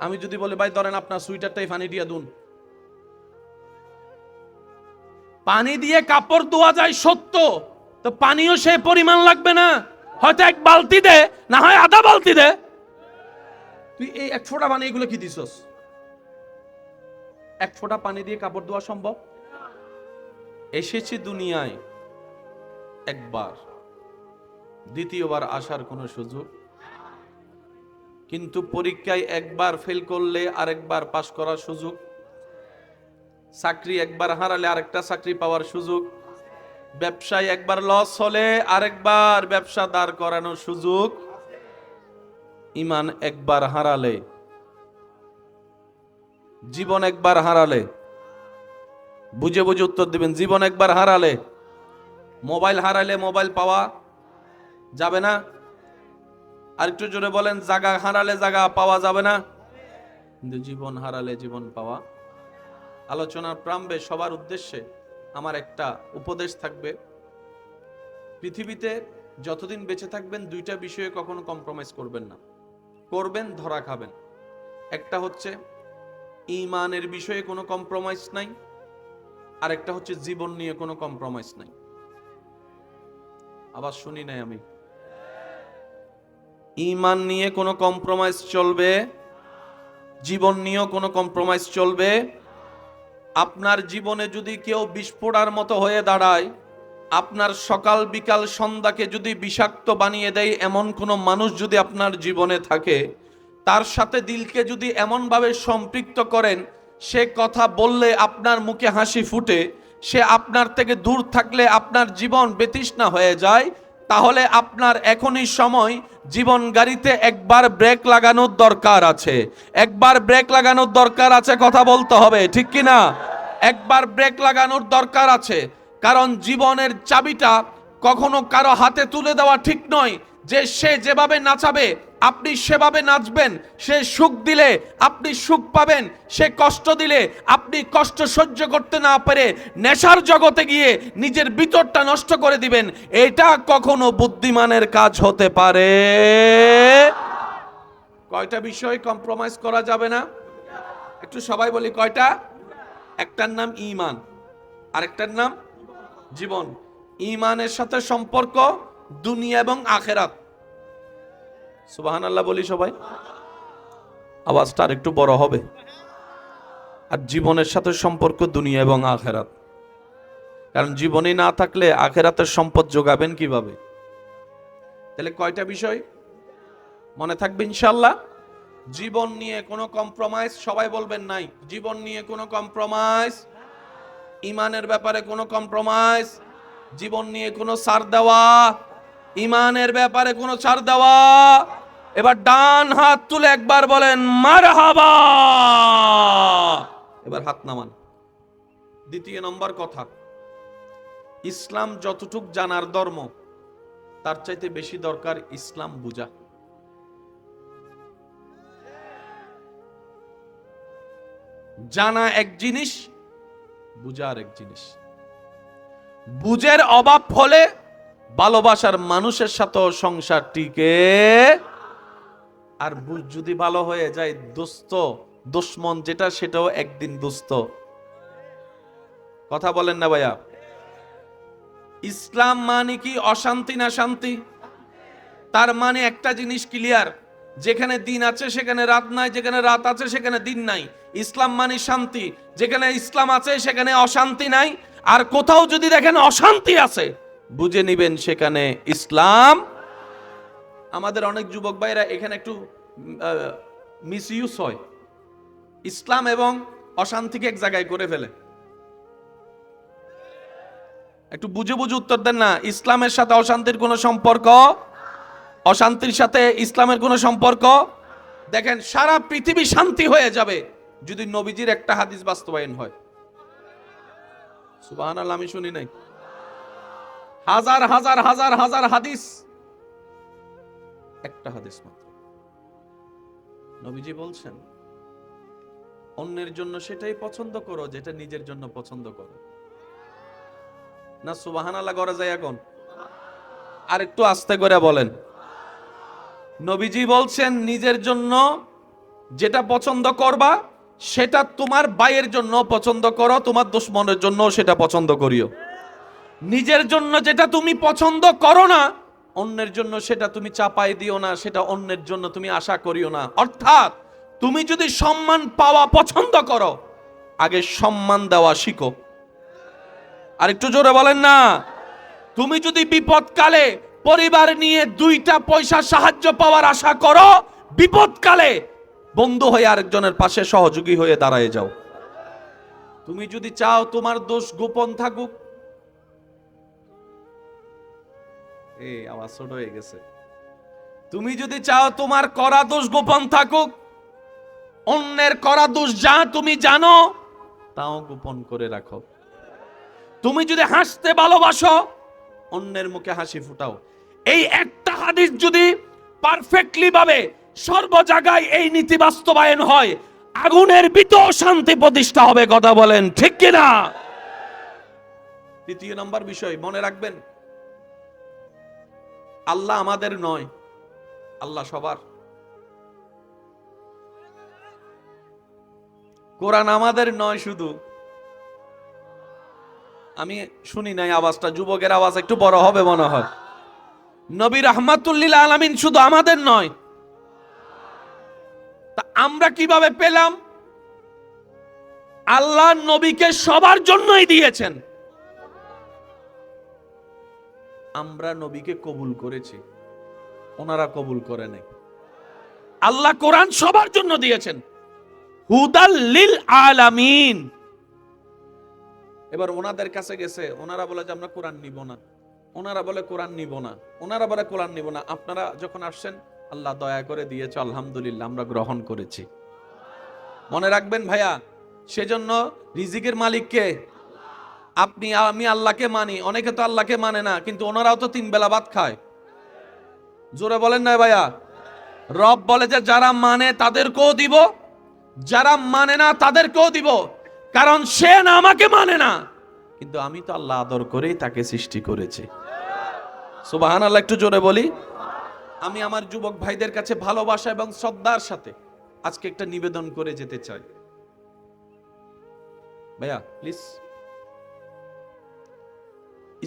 আমি যদি বলি ভাই ধরেন আপনার সুইটারটাই পানি দিয়ে ধুন, পানি দিয়ে কাপড় ধোয়া যায় সত্য, তো পানিও সে পরিমাণ লাগবে না। হয়তো এক বালতি দে, না হয় আধা বালতি দে। তুই এই এক ফোঁটা পানি এগুলো কি দিছস? এক ফোঁটা পানি দিয়ে কাপড় ধোয়া সম্ভব? এসেছি দুনিয়ায় একবার, দ্বিতীয়বার আসার কোনো সুযোগ, কিন্তু পরীক্ষায় একবার ফেল করলে আরেকবার পাস করার সুযোগ, চাকরি একবার হারালে আরেকটা চাকরি পাওয়ার সুযোগ, ব্যবসায় একবার লস হলে আরেকবার ব্যবসা দাঁড় করানোর সুযোগ, ঈমান একবার হারালে, জীবন একবার হারালে, বুঝে বুঝে উত্তর দিবেন, জীবন একবার হারালে, মোবাইল হারালে মোবাইল পাওয়া যাবে না। আর একটু জোরে বলেন, জায়গা হারালে জায়গা পাওয়া যাবে না, কিন্তু জীবন হারালে জীবন পাওয়া। আলোচনার প্রারম্ভে সবার উদ্দেশ্যে আমার একটা উপদেশ থাকবে। পৃথিবীতে যতদিন বেঁচে থাকবেন দুইটা বিষয়ে কখনো কম্প্রোমাইজ করবেন না, করবেন ধরা খাবেন। একটা হচ্ছে ঈমানের বিষয়ে কোনো কম্প্রোমাইজ নাই, আর একটা হচ্ছে জীবন নিয়ে কোনো কম্প্রোমাইজ নাই। আবার শুনি নাই আমি। ঈমান নিয়ে কোনো কম্প্রোমাইজ চলবে, জীবন নিয়েও কোনো কম্প্রোমাইজ চলবে। আপনার জীবনে যদি কেউ বিস্ফোড়ার মতো হয়ে দাঁড়ায়, আপনার সকাল বিকাল সন্ধ্যাকে যদি বিষাক্ত বানিয়ে দেয়, এমন কোনো মানুষ যদি আপনার জীবনে থাকে, তার সাথে দিলকে যদি এমনভাবে সম্পৃক্ত করেন, সে কথা বললে আপনার মুখে হাসি ফুটে, সে আপনার থেকে দূর থাকলে আপনার জীবন বেতৃষ্ণা হয়ে যায়, তাহলে আপনার এখনই সময় জীবন গাড়িতে একবার ব্রেক লাগানোর দরকার আছে। একবার ব্রেক লাগানোর দরকার আছে, কথা বলতে হবে, ঠিক কি না? একবার ব্রেক লাগানোর দরকার আছে, কারণ জীবনের চাবিটা কখনো কারো হাতে তুলে দেওয়া ঠিক নয়, যে সে যেভাবে নাচাবে আপনি সেভাবে নাচবেন, সে সুখ দিলে আপনি সুখ পাবেন, সে কষ্ট দিলে আপনি কষ্ট সহ্য করতে না পেরে নেশার জগতে গিয়ে নিজের ভিতরটা নষ্ট করে দিবেন। এটা কখনো বুদ্ধিমানের কাজ হতে পারে? কয়টা বিষয় কম্প্রোমাইজ করা যাবে না? একটু সবাই বলি কয়টা? একটার নাম ঈমান, আরেকটার নাম জীবন। ঈমানের সাথে সম্পর্ক দুনিয়া এবং আখিরাত। সুবহানাল্লাহ বলি সবাই, আওয়াজটা আরেকটু বড় হবে। আর জীবনের সাথে সম্পর্ক দুনিয়া এবং আখিরাত, কারণ জীবনই না থাকলে আখিরাতের সম্পদ যোগাবেন কিভাবে? তাহলে কয়টা বিষয় মনে থাকবে ইনশাআল্লাহ? জীবন নিয়ে কোনো কম্প্রোমাইজ, সবাই বলবেন নাই। জীবন নিয়ে কোনো কম্প্রোমাইজ, ঈমানের ব্যাপারে কোনো কম্প্রোমাইজ, জীবন নিয়ে কোনো ছাড় দেওয়া, ঈমানের ব্যাপারে কোনো ছাড় দেওয়া। এবার ডান হাত তুলে একবার বলেন মারহাবা। এবার হাত নামান। দ্বিতীয় নম্বর কথা, ইসলাম যতটুক জানার ধর্ম, তার চাইতে বেশি দরকার ইসলাম বুঝা। জানা এক জিনিস, বুঝা আর এক জিনিস। বুঝের অভাব হলে ভালোবাসার মানুষের সাথে সংসার টিকে, আর বুঝ যদি ভালো হয়ে যায়, দোস্ত দুশমন যেটা সেটাও একদিন দোস্ত। কথা বলেন না ভাইয়া? ইসলাম মানে কি অশান্তি না শান্তি? তার মানে একটা জিনিস ক্লিয়ার, যেখানে দিন আছে সেখানে রাত নাই, যেখানে রাত আছে সেখানে দিন নাই। ইসলাম মানে শান্তি, যেখানে ইসলাম আছে সেখানে অশান্তি নাই। আর কোথাও যদি দেখেন অশান্তি আছে, বুঝে নিবেন সেখানে ইসলাম। আমাদের অনেক যুবক ভাইরা এখানে একটু মিসইউজ হয়, ইসলাম এবং অশান্তিকে এক জায়গায় করে ফেলে। একটু বুঝে বুঝে উত্তর দেন না। ইসলামের সাথে অশান্তির কোনো সম্পর্ক, অশান্তির সাথে ইসলামের কোনো সম্পর্ক। দেখেন সারা পৃথিবী শান্তি হয়ে যাবে যদি নবীজির একটা হাদিস বাস্তবায়ন হয়। সুবহানাল্লাহ, আমি শুনি নাই। হাজার হাজার হাজার হাজার হাদিস, একটা হাদিস মাত্র। নবীজি বলছেন অন্যের জন্য সেটাই পছন্দ করো যেটা নিজের জন্য পছন্দ করো। না সুবহানাল্লাহ করা যায় এখন? আর একটু আস্তে করে বলেন। নবীজি বলছেন নিজের জন্য যেটা পছন্দ করবা সেটা তোমার ভাইয়ের জন্য পছন্দ করো, তোমার দুশমনের জন্য সেটা পছন্দ করিও। নিজের জন্য যেটা তুমি পছন্দ করো না, অন্যের জন্য সেটা তুমি চাপাই দিও না, সেটা অন্যের জন্য তুমি আশা করিও না। অর্থাৎ তুমি যদি সম্মান পাওয়া পছন্দ করো, আগে সম্মান দেওয়া শিখো। আর একটু জোরে বলেন না। তুমি যদি বিপদকালে পরিবার নিয়ে দুইটা পয়সা সাহায্য পাওয়ার আশা করো, বিপদকালে বন্ধু হয়ে আরেকজনের পাশে সহযোগী হয়ে দাঁড়ায় যাও। তুমি যদি চাও তোমার দোষ গোপন থাকুক, আওয়াজ ছোট হয়ে গেছে। তুমি যদি চাও তোমার করা দোষ গোপন থাকুক, অন্যের করা দোষ যা তুমি জানো তাও গোপন করে রাখো। তুমি যদি হাসতে ভালোবাসো, অন্যের মুখে হাসি ফুটাও। এই একটা হাদিস যদি পারফেক্টলি ভাবে সর্ব জায়গায় এই নীতি বাস্তবায়ন হয়, আগুনের ভিতর শান্তি প্রতিষ্ঠা হবে। কথা বলেন ঠিক কিনা? তৃতীয় নম্বর বিষয় মনে রাখবেন, আল্লাহ আমাদের নয়, আল্লাহ সবার। কোরআন আমাদের নয় শুধু। আমি শুনি নাই আওয়াজটা, যুবকের আওয়াজ একটু বড় হবে মনে হয়। নবী রাহমাতুল লিল আলামিন শুধু আমাদের নয়। তা আমরা কিভাবে পেলাম? আল্লাহ নবীকে সবার জন্যই দিয়েছেন, আমরা নবীকে কবুল করেছি, ওনারা কবুল করে নাই। আল্লাহ কোরআন সবার জন্য দিয়েছেন, হুদাল লিল আলামিন। এবার ওনাদের কাছে গেছে, ওনারা বলে যে আমরা কোরআন নিব না, ওনারা বলে কোরআন নিব না, ওনারা বলে কোরআন নিব না। আপনারা যখন আসছেন আল্লাহ দয়া করে দিয়েছে, আলহামদুলিল্লাহ আমরা গ্রহণ করেছি। মনে রাখবেন ভাইয়া, সেজন্য রিজিকের মালিক কে? আপনি আমি আল্লাহকে মানি, অনেকে তো আল্লাহকে মানে না, কিন্তু ওনারাও তো 3 বেলা ভাত খায়। জোরে বলেন না ভাইয়া? রব বলে যে যারা মানে তাদেরকেও দিব, যারা মানে না তাদেরকেও দিব, কারণ সে না আমাকে মানে না, কিন্তু আমি তো আল্লাহ আদর করেই তাকে সৃষ্টি করেছি। সুবহানাল্লাহ, একটু জোরে বলি। আমি আমার যুবক ভাইদের কাছে ভালোবাসা এবং শ্রদ্ধার সাথে আজকে একটা নিবেদন করে যেতে চাই। ভাইয়া প্লিজ,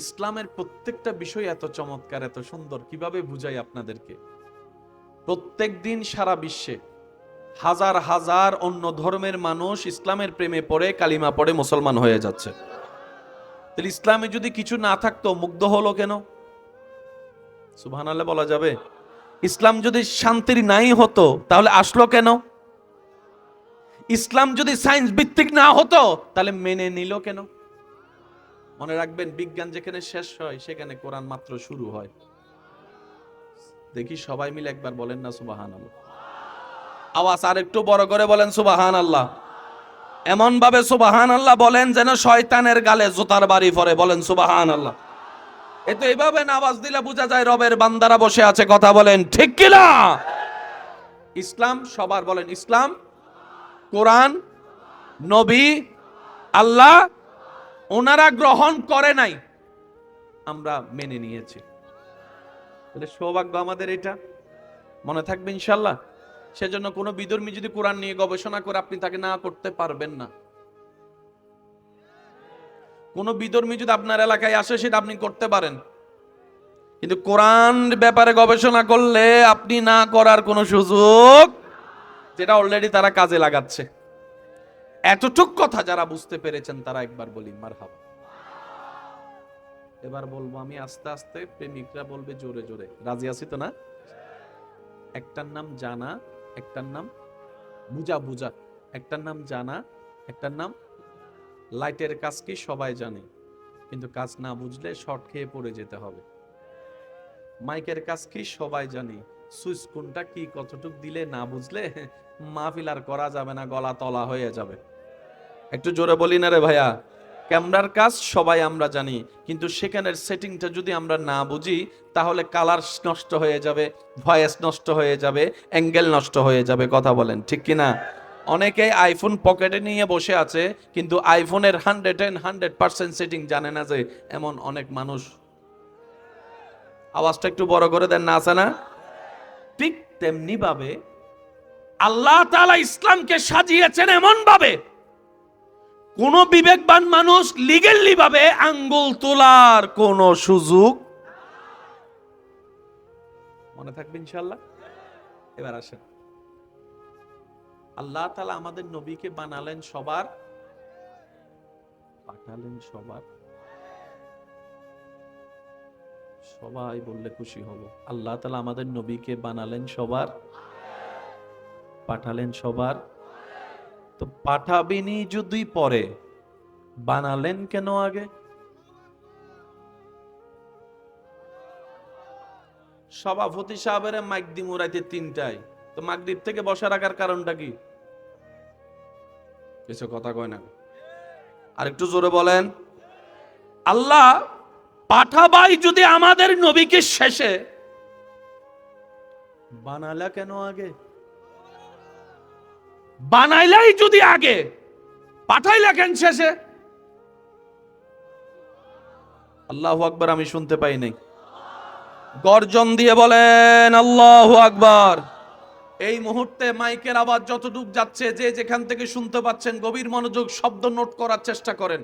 ইসলামের প্রত্যেকটা বিষয় এত চমৎকার, এত সুন্দর, কিভাবে বুঝাই আপনাদেরকে। প্রত্যেক দিন সারা বিশ্বে হাজার হাজার অন্য ধর্মের মানুষ ইসলামের প্রেমে পড়ে, কালিমা পড়ে মুসলমান হয়ে যাচ্ছে। তাহলে ইসলামে যদি কিছু না থাকতো মুগ্ধ হলো কেন? সুবহানাল্লাহ বলা যাবে? ইসলাম যদি শান্তির নাই হতো তাহলে আসলো কেন? ইসলাম যদি সায়েন্স ভিত্তিক না হতো তাহলে মেনে নিল কেন? মনে রাখবেন, বিজ্ঞান যেখানে শেষ হয় সেখানে কোরআন মাত্র শুরু হয়। দেখি সবাই মিলে একবার বলেন না সুবহানাল্লাহ। আওয়াজ আর একটু বড় করে বলেন সুবহানাল্লাহ। এমন ভাবে সুবহানাল্লাহ বলেন যেন শয়তানের গালে জুতার বাড়ি পড়ে। বলেন সুবহানাল্লাহ। এতো এইভাবে আওয়াজ দিলে বোঝা যায় রবের বান্দারা বসে আছে। কথা বলেন ঠিক কিনা? ইসলাম সবার, বলেন ইসলাম, কোরআন, নবী, আল্লাহ, ওনারা গ্রহণ করে নাই, আমরা মেনে নিয়েছি। তাহলে সৌভাগ্য আমাদের, এটা মনে থাকবে ইনশাআল্লাহ। সেজন্য কোনো বিধর্মী যদি কোরআন নিয়ে গবেষণা করে আপনি তাকে না করতে পারবেন না। কোনো বিধর্মী যদি আপনার এলাকায় আসে সেটা আপনি করতে পারেন, কিন্তু কোরআন ব্যাপারে গবেষণা করলে আপনি না করার কোনো সুযোগ, যেটা অলরেডি তারা কাজে লাগাচ্ছে। এতটুক কথা যারা বুঝতে পেরেছেন তারা একবার বলি মারহাবা। এবার বলবো আমি আস্তে আস্তে, প্রেমিকরা বলবে জোরে জোরে। রাজি আছি তো না? একটার নাম জানা, একটার নাম বুঝা। বুঝা, একটার নাম জানা, একটার নাম লাইটের কাজ কি সবাই জানে, কিন্তু কাজ না বুঝলে শর্ট খেয়ে পড়ে যেতে হবে। মাইকের কাজ কি সবাই জানি, সুইচ কোনটা কি কতটুক দিলে না বুঝলে মাহফিল আর করা যাবে না, গলা তলা হয়ে যাবে। একটু জোরে বলি না রে ভাইয়া। ক্যামেরার কাজ সবাই আমরা জানি, কিন্তু সেখানের সেটিংটা যদি আমরা না বুঝি তাহলে কালার নষ্ট হয়ে যাবে, ভয়েস নষ্ট হয়ে যাবে, অ্যাঙ্গেল নষ্ট হয়ে যাবে। কথা বলেন ঠিক কিনা? অনেকেই আইফোন পকেটে নিয়ে বসে আছে, কিন্তু আইফোনের 100% সেটিং জানে না, যে এমন অনেক মানুষ। আওয়াজটা একটু বড় করে দেন না, আছে না? ঠিক তেমনি ভাবে আল্লাহ তাআলা ইসলামকে সাজিয়েছেন এমন ভাবে কোন বিবেকবান মানুষ লিগ্যালি ভাবে আঙ্গুল তোলার কোন সুযোগ। মনে থাকবে ইনশাআল্লাহ। এবার আসেন, আল্লাহ তাআলা আমাদের নবীকে বানালেন সবার, পাঠালেন সবার। সবাই বললে খুশি হব। আল্লাহ তাআলা আমাদের নবীকে বানালেন সবার, পাঠালেন সবার। তো পাঠাবেনি যদি পরে, বানালেন কেন আগে? সভাপতি সাহেবের মাইক দি মুরাইতে 3টায়, তো মাগরিব থেকে বসা রাখার কারণটা কি? কিছু কথা কয় না, আর একটু জোরে বলেন। আল্লাহ পাঠাবাই যদি আমাদের নবীকে শেষে, বানালা কেন আগে? বানাইলাই যদি আগে, পাঠাইলা কেন শেষে? আল্লাহু আকবার। আমি শুনতে পাই নাই, গর্জন দিয়ে বলেন আল্লাহু আকবার। এই মুহূর্তে মাইকের আওয়াজ যতটুক যাচ্ছে, যে যেখান থেকে শুনতে পাচ্ছেন গভীর মনোযোগ, শব্দ নোট করার চেষ্টা করেন।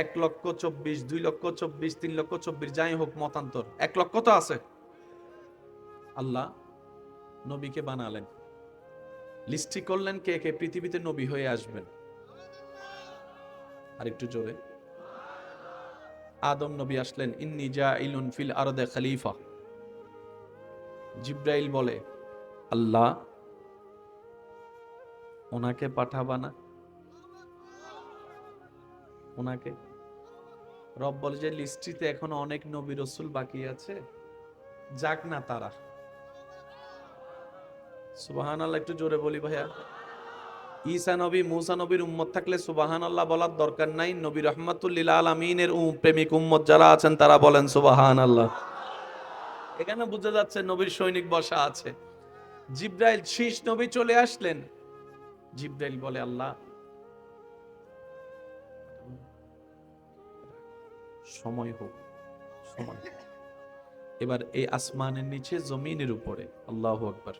1,24,000, 2,24,000, 3,24,000, যাই হোক মতান্তর, 1 লক্ষ তো আছে। আল্লাহ নবীকে বানালেন, লিস্টি করলেন কে কে পৃথিবীতে নবী হয়ে আসবেন। আর একটু জোরে। আদম নবী আসলেন, ইন্নী জাইলুন ফিল আরদে খলিফা। জিব্রাইল বলে আল্লাহ ওনাকে পাঠাবা না? ওনাকে রব বলে যে লিস্টিতে এখনো অনেক নবী রাসূল বাকি আছে, যাক না তারা। সুবহানাল্লাহ, একটু জোরে বলি ভাইয়া। ঈসা নবী, মুসা নবীর উম্মত থাকলে সুবহানাল্লাহ বলার দরকার নাই। নবী রাহমাতুল লিল আলামিনের প্রেমিক উম্মত যারা আছেন তারা বলেন সুবহানাল্লাহ। এখানে বোঝা যাচ্ছে নবীর সৈনিক বসা আছে। জিব্রাইল শীষ নবী চলে আসলেন। জিব্রাইল বলে, আল্লাহ সময় হোক, সময় হোক। এবার এই আসমানের নিচে জমিনের উপরে, আল্লাহু আকবার,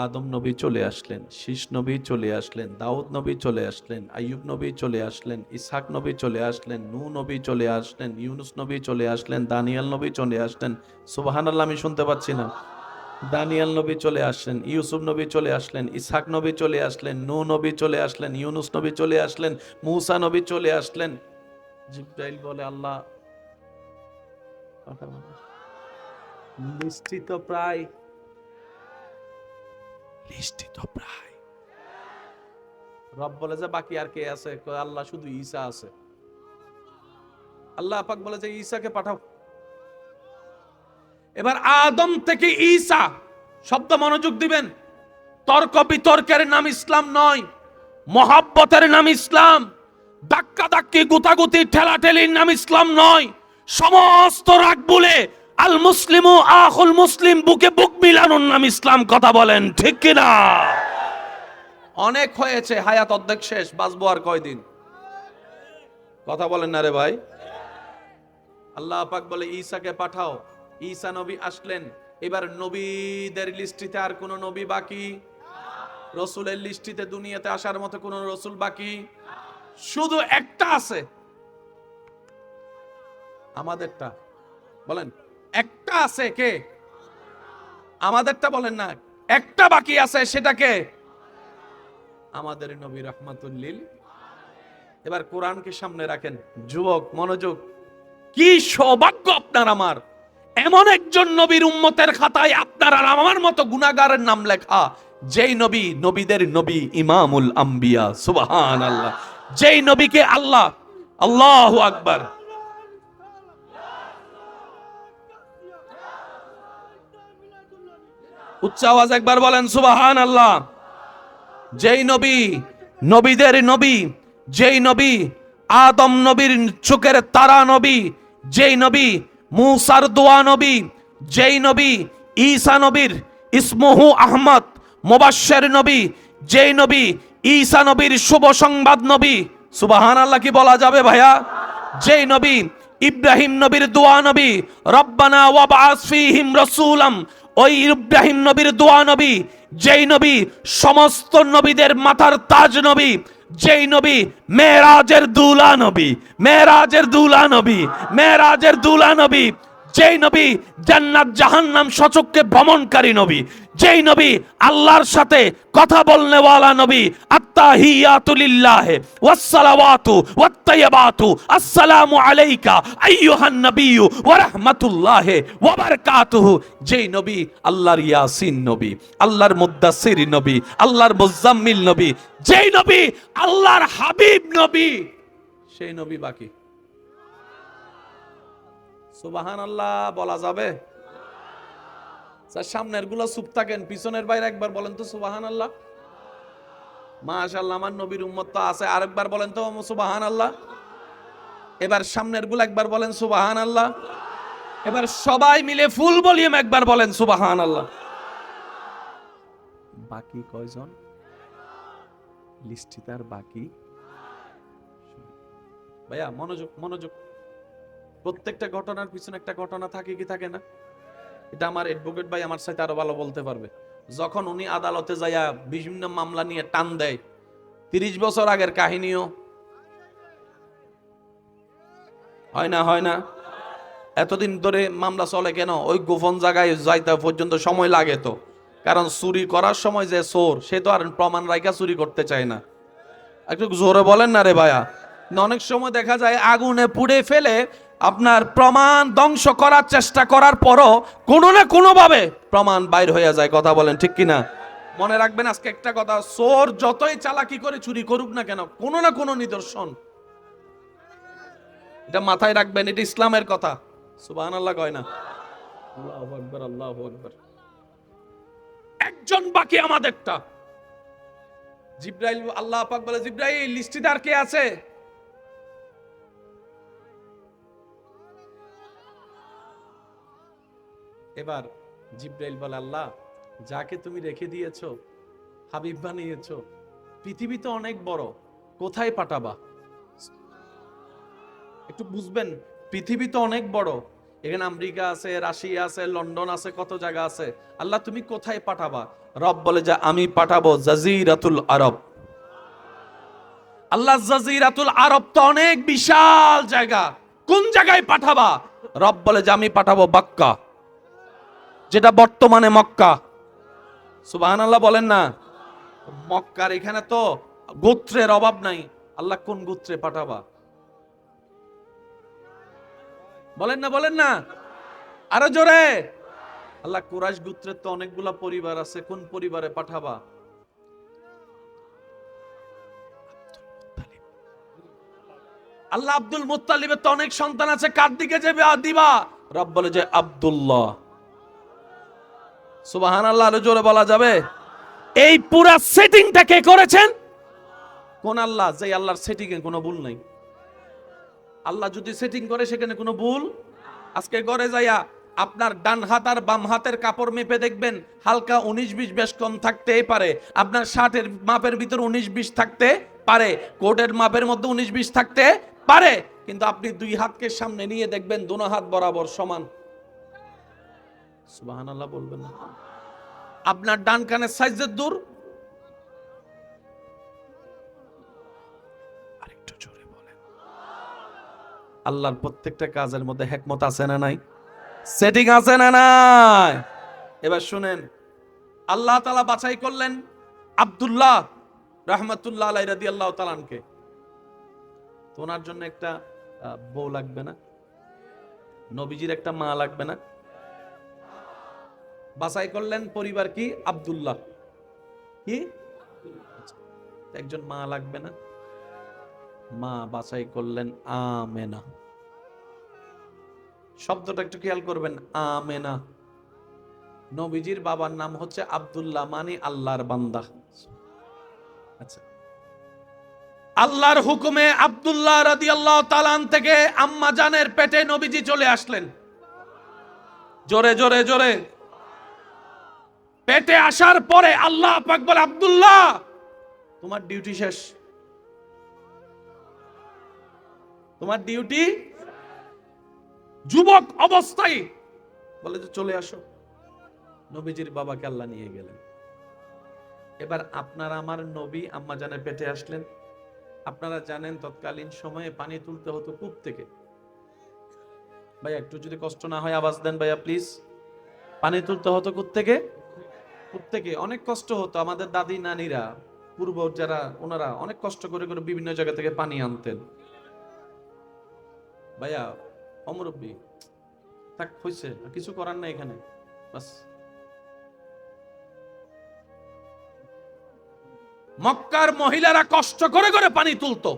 আদম নবী চলে আসলেন, শীষ নবী চলে আসলেন, দাউদ নবী চলে আসলেন, আইয়ুব নবী চলে আসলেন, ইসহাক নবী চলে আসলেন, নূহ নবী চলে আসলেন, ইউনুস নবী চলে আসলেন, দানিয়েল নবী চলে আসলেন। সুবহানাল্লাহ, আমি শুনতে পাচ্ছি না। দানিয়েল নবী চলে আসলেন, ইউসুফ নবী চলে আসলেন, ইসহাক নবী চলে আসলেন, নূহ নবী চলে আসলেন, ইউনুস নবী চলে আসলেন, মূসা নবী চলে আসলেন। জিব্রাইল বলে, আল্লাহ লিস্টি তো প্রায়, লিস্টি তো প্রায়। রব বলে যে বাকি আর কে আছে? কয়, আল্লাহ শুধু ঈসা আছে। আল্লাহ পাক বলে যে ঈসাকে পাঠাও। এবার আদম থেকে ঈসা, শব্দ মনোযোগ দিবেন, তর্ক বিতর্কের নাম ইসলাম নয়, মহাব্বতের নাম ইসলাম। ধাক্কা ধাক্কি গুতাগুতি ঠেলাঠেলির নাম ইসলাম নয়। সমস্ত রাগ বলে আল মুসলিমু আখুল মুসলিম, বুকে বুক মিলানোর নাম ইসলাম। কথা বলেন ঠিক কিনা? অনেক হয়েছে, হায়াত অর্ধেক শেষ, বাঁচবো আর কয়দিন? কথা বলেন না রে ভাই। আল্লাহ পাক বলে ঈসাকে পাঠাও। ঈসা নবী আসলেন। এবার নবীদের লিস্টিতে আর কোন নবী বাকি? রসুলের লিস্টিতে দুনিয়াতে আসার মতো কোন রসুল বাকি? শুধু একটা আছে, আমাদেরটা। বলেন, একটা আছে, কে? আমাদেরটা বলেন না। একটা বাকি আছে, সেটাকে আমাদের নবী রাহমাতুল লিল। এবার কোরআনকে সামনে রাখেন, যুবক মনোযোগ। কি সৌভাগ্য আপনার আমার, এমন একজন নবীর উম্মতের খাতায় আপনার আর আমার মতো গুনাহগারের নাম লেখা। যেই নবী নবীদের নবী, ইমামুল আম্বিয়া, সুবহানাল্লাহ। যেই নবীকে আল্লাহ, আল্লাহু আকবার, উচ্চ আওয়াজ একবার বলেন সুবহানাল্লাহ। যেই নবী নবীদের নবী, যেই নবী আদম নবীর চোখের তারা নবী, যেই নবী মূসার দোয়া নবী, যেই নবী ঈসা নবীর ইসমুহু আহমদ মুবাশশির নবী, যেই নবী ঈসা নবীর শুভ সংবাদ নবী। সুবহানাল্লাহ কি বলা যাবে ভাইয়া? যেই নবী ইব্রাহিম নবীর দোয়া নবী, রব্বানা ওয়াবআস ফীহিম রাসূলাম, ওই ইব্রাহিম নবীর দোয়া নবী। যেই নবী সমস্ত নবীদের মাথার তাজ নবী, যেই নবী মেরাজের দুলা নবী, মেরাজের দুলা নবী, মেরাজের দুলা নবী। যেই নবী জান্নাত জাহান্নাম সচক্ষে ভ্রমণকারী নবী, যেই নবী আল্লাহর সাথে কথা বলনেওয়ালা নবী। আত্তাহিয়াতু লিল্লাহি ওয়াসসালাওয়াতু ওয়াত্তাইয়্যিবাতু আসসালামু আলাইকা আইয়ুহান নাবিয়্যু ওয়া রাহমাতুল্লাহি ওয়া বারাকাতুহু। যেই নবী আল্লাহর ইয়াসিন নবী, আল্লাহর মুদ্দাসসির নবী, আল্লাহর মুজাম্মিল নবী, যেই নবী আল্লাহর হাবিব নবী, সেই নবী বাকি। সুবহানাল্লাহ বলা যাবে? সামনের গুলো চুপ থাকেন, পিছনের বাইরে একবার বলেন তো সুবহানাল্লাহ। মাশাআল্লাহ, আমার নবীর উম্মত তো আছে, আরেকবার বলেন তো সুবহানাল্লাহ। এবার সামনের গুলো একবার বলেন সুবহানাল্লাহ। এবার সবাই মিলে ফুল ভলিউম একবার বলেন সুবহানাল্লাহ। বাকি কয়জন লিস্টিতে? আর বাকি ভাইয়া মনোযোগ, মনোযোগ। প্রত্যেকটা ঘটনার পিছনে একটা ঘটনা থাকে কি থাকে না? এটা আমার অ্যাডভোকেট ভাই আমার সাথে আরো ভালো বলতে পারবে। যখন উনি আদালতে যাইয়া বিভিন্ন মামলা নিয়ে টান দেয়, 30 বছর আগের কাহিনীও হয় না, হয় না? এতদিন ধরে মামলা চলে কেন? ওই গোপন জায়গায় যাইতে পর্যন্ত সময় লাগে তো। কারণ চুরি করার সময় যে চোর, সে তো আর প্রমাণ রাইখা চুরি করতে চায় না। একটু জোরে বলেন না রে ভাইয়া। অনেক সময় দেখা যায় আগুনে পুড়ে ফেলে আপনার প্রমাণ ধ্বংস করার চেষ্টা করার পরও কোনো না কোনো ভাবে প্রমাণ বাইর হয়ে যায়। কথা বলেন ঠিক কিনা? মনে রাখবেন আজকে একটা কথা, চোর যতই চালাকি করে চুরি করুক না কেন, কোনো না কোনো নিদর্শন, এটা মাথায় রাখবেন। এটা ইসলামের কথা। সুবহানাল্লাহ কয় না? আল্লাহু আকবার, আল্লাহু আকবার। একজন বাকি আমাদেরটা। জিব্রাইল, আল্লাহ পাক বলে, জিব্রাইল লিস্টিতে আর কে আছে? এবার জিব্রাইল বলে, আল্লাহ যাকে তুমি রেখে দিয়েছো, হাবিব বানিয়েছো, পৃথিবী তো অনেক বড়, কোথায় পাঠাবা? একটু বুঝবেন, পৃথিবী তো অনেক বড়, এখানে আমেরিকা আছে, রাশিয়া আছে, লন্ডন আছে, কত জায়গা আছে, আল্লাহ তুমি কোথায় পাঠাবা? রব বলে যে আমি পাঠাবো জাজিরাতুল আরব। আল্লাহ জাজিরাতুল আরব তো অনেক বিশাল জায়গা, কোন জায়গায় পাঠাবা? রব বলে যে আমি পাঠাবো মক্কা, যেটা বর্তমানে মক্কা। সুবহানাল্লাহ বলেন না। মক্কার এখানে তো গোত্রের অভাব নাই, আল্লাহ কোন গোত্রে পাঠাবা? বলেন না, বলেন না, আরো জোরে। আল্লাহ কুরাইশ গোত্রের তো অনেকগুলা পরিবার আছে, কোন পরিবারে পাঠাবা? আল্লাহ আব্দুল মুত্তালিবের তো অনেক সন্তান আছে, কার দিকে যাবে দিবা? রব বলে যে আব্দুল্লাহ। সুবহানাল্লাহ, আরো জোরে বলা যাবে? এই পুরা সেটিংটা কে করেছেন? কোন আল্লাহ? যে আল্লাহর সেটিং এ কোনো ভুল নাই। আল্লাহ যদি সেটিং করে সেখানে কোনো ভুল। আজকে ঘরে যাইয়া আপনার ডান হাত আর বাম হাতের কাপড় মেপে দেখবেন, হালকা 19-20 বেশ কম থাকতেই পারে, আপনার শার্টের মাপের ভিতর 19-20 থাকতে পারে, কোটের মাপের মধ্যে 19-20 থাকতে পারে, কিন্তু আপনি দুই হাতকে সামনে নিয়ে দেখবেন দোনো হাত বরাবর সমান। সুবহানাল্লাহ বলবেন না? আপনার ডান কানের সাইজের দূর, আরেকটু জোরে বলেন। আল্লাহর প্রত্যেকটা কাজের মধ্যে হিকমত আছে না নাই? সেটিং আছে না নাই? এবার শুনেন, আল্লাহ তাআলা বাছাই করলেন আব্দুল্লাহ রাহমাতুল্লাহ আলাইহি রাদিয়াল্লাহু তাআলা আনকে। তো ওনার জন্য একটা বউ লাগবে না? নবীজির একটা মা লাগবে না? বাছাই করলেন পরিবার কি? আব্দুল্লাহ। কি? একজন মা লাগবে না? মা বাছাই করলেন আমেনা। শব্দটা একটু খেয়াল করবেন, আমেনা। নবীজির বাবার নাম হচ্ছে আব্দুল্লাহ, মানে আল্লাহর বান্দা। আচ্ছা, আল্লাহর হুকুমে আব্দুল্লাহ রাদিয়াল্লাহু তাআলা থেকে আম্মা জানের পেটে নবীজি চলে আসলেন। জোরে জোরে জোরে। পেটে আসার পরে আল্লাহ পাক বলে, আব্দুল্লাহ তোমার ডিউটি শেষ, তোমার ডিউটি। যুবক অবস্থায় বলে যে চলে আসো। নবীজির বাবাকে আল্লাহ নিয়ে গেলেন। এবার আপনার আমার নবী আম্মা জানের পেটে আসলেন। আপনারা জানেন তৎকালীন সময়ে পানি তুলতে হতো কূপ থেকে। ভাইয়া একটু যদি কষ্ট না হয় আওয়াজ দেন ভাইয়া প্লিজ। পানি তুলতে হতো কূপ থেকে, কূপ থেকে অনেক কষ্ট হতো। আমাদের দাদি নানিরা, পূর্ব যারা, ওনারা অনেক কষ্ট করে করে বিভিন্ন জায়গা থেকে পানি আনতেন। ভাইয়া অমরব্বী থাক, হইছে, কিছু করার নাই এখানে, বাস। মক্কার মহিলারা কষ্ট করে করে পানি তুলতো,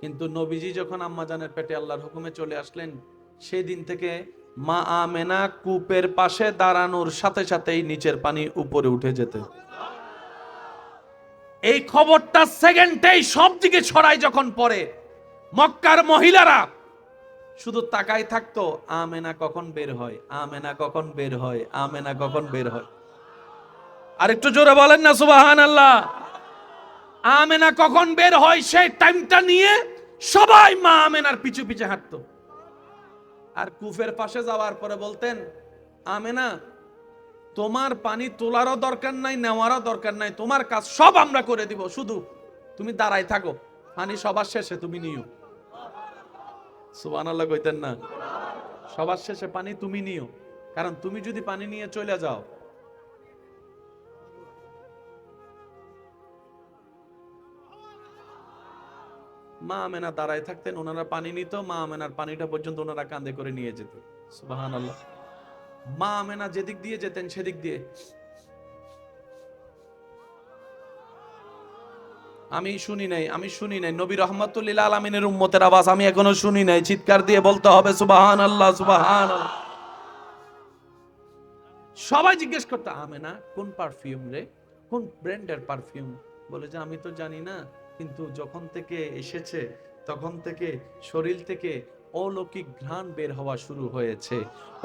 কিন্তু নবীজি যখন আম্মাজানের পেটে আল্লাহর হুকুমে চলে আসলেন, সেদিন থেকে মা আমেনা কূপের পাশে দাঁড়ানোর সাথে সাথেই নিচের পানি উপরে উঠে যেত। এই খবরটা সেকেন্ডেই সব দিকে ছড়ায় যখন পড়ে, মক্কার মহিলারা শুধু তাকাই থাকতো, আমেনা কখন বের হয়, আমেনা কখন বের হয়, আমেনা কখন বের হয়। আরেকটু জোরে বলেন না সুবহানাল্লাহ। আমেনা কখন বের হয় সেই টাইমটা নিয়ে সবাই মা আমেনার পিছু পিছে হাঁটতো। আর কূপের পাশে যাওয়ার পরে বলতেন, আমেনা তোমার পানি তোলারও দরকার নাই, নেওয়ারও দরকার নাই, তোমার কাজ সব আমরা করে দিব, শুধু তুমি দাঁড়াই থাকো, পানি সবার শেষে তুমি নিও। সুবহানাল্লাহ কইতেন না? সবার শেষে পানি তুমি নিও, কারণ তুমি যদি পানি নিয়ে চলে যাও, মা আমেনা দাঁড়ায় থাকতেন, ওনারা পানি নিত, মা আমেনার পানিটা পর্যন্ত ওনারা কাঁধে করে নিয়ে যেত। সুবহানাল্লাহ। মা আমেনা যেদিক দিয়ে যেতেন সেদিক দিয়ে। আমি শুনি নাই নবী রাহমাতুল লিল আলামিনের উম্মতের আওয়াজ আমি এখনো শুনি নাই। চিৎকার দিয়ে বলতে হবে সুবহানাল্লাহ, সুবহানাল্লাহ। সবাই জিজ্ঞেস করতো, আমেনা কোন পারফিউম রে, কোন ব্র্যান্ডের পারফিউম? বলে যে আমি তো জানি না, কিন্তু যখন থেকে এসেছে তখন থেকে শরীর থেকে অলৌকিক ঘ্রাণ বের হওয়া শুরু হয়েছে।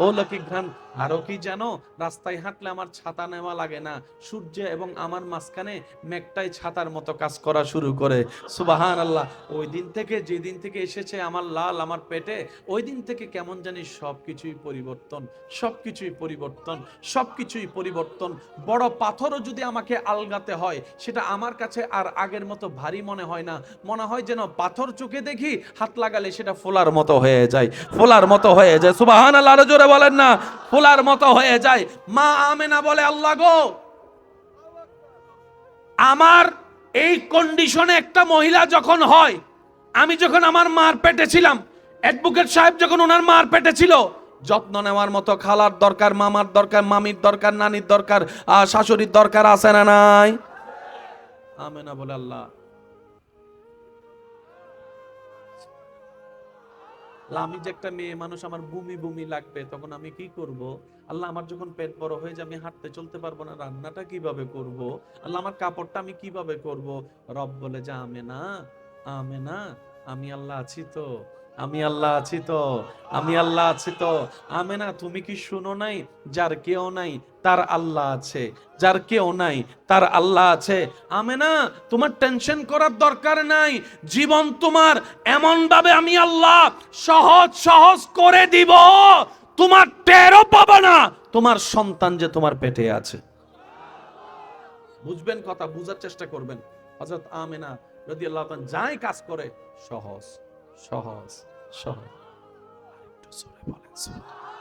অলৌকিক ঘ্রাণ। আরো কি জানো, রাস্তায় হাঁটলে আমার ছাতা নেওয়া লাগে না, সূর্য এবং আমার মাঝখানে মেঘটাই ছাতার মতো কাজ করা শুরু করে। সুবহানাল্লাহ। ওই দিন থেকে, যেদিন থেকে এসেছে আমার লাল আমার পেটে, ওই দিন থেকে কেমন জানি সবকিছুই পরিবর্তন, সবকিছুই পরিবর্তন, সবকিছুই পরিবর্তন। বড় পাথরও যদি আমাকে আলগাতে হয়, সেটা আমার কাছে আর আগের মতো ভারী মনে হয় না। মনে হয় যেন পাথর চোখে দেখি, হাত লাগালে সেটা ফোলার মতো হয়ে যায়, ফোলার মতো হয়ে যায়। সুবহানাল্লাহ, আরো জোরে বলেন না, ফোলার মতো হয়ে যায়। মা আমেনা বলে, আল্লাহ গো, আমার এই কন্ডিশনে একটা মহিলা যখন হয়, আমি যখন আমার মার পেটে ছিলাম, অ্যাডভোকেট সাহেব যখন ওনার মার পেটে ছিল, যত্ন নেওয়ার মতো খালার দরকার, মামার দরকার, মামির দরকার, নানির দরকার, শাশুড়ির দরকার, আছে না নাই? আমেনা বলে, আল্লাহ আমি যে একটা মেয়ে মানুষ, আমার বমি বমি লাগবে, তখন আমি কি করব? আল্লাহ আমার যখন পেট বড় হয়ে যাবে, আমি হাঁটতে চলতে পারবো না, রান্নাটা কিভাবে করব? আল্লাহ আমার কাপড়টা আমি কিভাবে করব? রব বলে যে, আমেনা, আমেনা, আমি আল্লাহ আছি তো, আমি আল্লাহ আছি তো, আমি আল্লাহ আছি তো। আমেনা, তুমি কি শুনো নাই, যার কেউ নাই তার আল্লাহ আছে, যার কেউ নাই তার আল্লাহ আছে। আমেনা, তোমার টেনশন করার দরকার নাই, জীবন তোমার এমন ভাবে আমি আল্লাহ সহজ সহজ করে দিব, তোমার টেরও পাবে না তোমার সন্তান যে তোমার পেটে আছে। বুঝবেন কথা, বুঝার চেষ্টা করবেন। হযরত আমেনা রাদিয়াল্লাহু তাআলা যাই কাজ করে সহজ সহজ সহজ। একটু জোরে বলেন সুবহানাল্লাহ।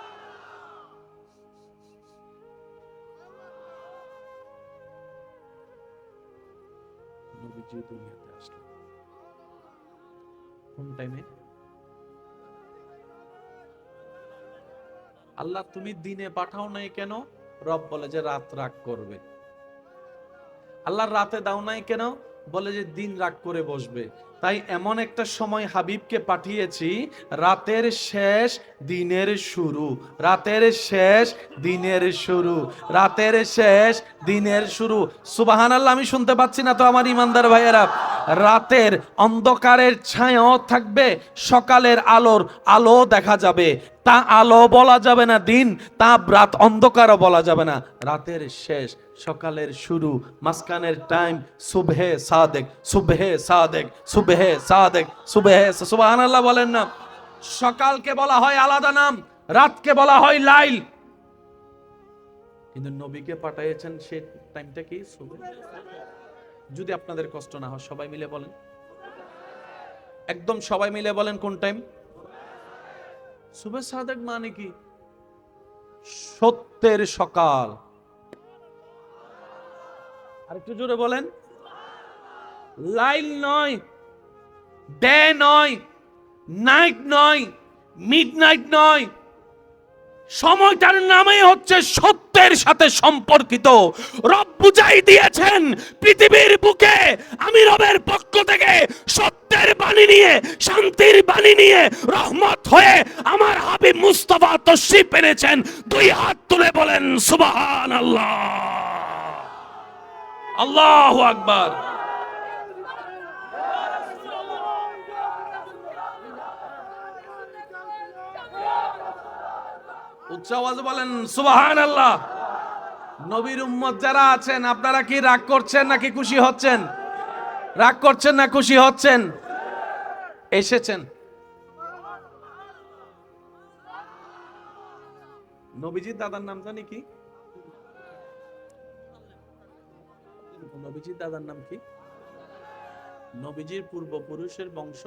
নবীজি দুনিয়াতে আসলেন কোন টাইমে? আল্লাহ তুমি দিনে পাঠাও নাই কেন? রব বলে যে রাত রাগ করবে। আল্লাহ রাতে দাও নাই কেন? বলে যে দিন রাগ করে বসবে। তাই এমন একটা সময় হাবিবকে পাঠিয়েছি, রাতের শেষ দিনের শুরু, রাতের শেষ দিনের শুরু, রাতের শেষ দিনের শুরু। সুবহানাল্লাহ, আমি শুনতে পাচ্ছি না তো আমার ইমানদার ভাইয়েরা? রাতের অন্ধকারের ছায়াও থাকবে, সকালের আলোর আলো দেখা যাবে। তা আলো বলা যাবে না দিন, তা রাত অন্ধকারও বলা যাবে না। রাতের শেষ, সকালের শুরু, মাঝখানের টাইম, সুবহে সাদেক, সুবহে সাদেক, সুবহে সাদেক, সুবহে। সুবহানাল্লাহ বলেন না? সকালকে বলা হয় আলাদা নাম, রাতকে বলা হয় লাইল। কিন্তু নবীকে পাঠিয়েছেন সেই টাইমটা কি? সুবহে। যদি আপনাদের কষ্ট না হয় সবাই মিলে বলেন, একদম সবাই মিলে বলেন কোন টাইম? সুবহে সাদেক মানে কি? সত্যের সকাল। আরেকটু জোরে বলেন। লাইল নয়, ডে নয়, নাইট নয়, মিডনাইট নয়, সময়টার নামই হচ্ছে সত্যের সাথে সম্পর্কিত। রব বুঝাই দিয়েছেন, পৃথিবীর বুকে আমি রবের পক্ষ থেকে সত্যের বাণী নিয়ে, শান্তির বাণী নিয়ে, রহমত হয়ে আমার হাবিব মুস্তাফা তশরিফ এনেছেন। দুই হাত তুলে বলেন সুবহানাল্লাহ, আল্লাহু আকবার। উচ্চ আওয়াজে বলেন সুবহানাল্লাহ। নবীর উম্মত যারা আছেন, আপনারা কি রাগ করছেন নাকি খুশি হচ্ছেন? রাগ করছেন না খুশি হচ্ছেন? এসেছেন। নবীজির দাদার নাম জানি কি? নবীজির দাদার নাম কি? নবীজির পূর্বপুরুষের বংশ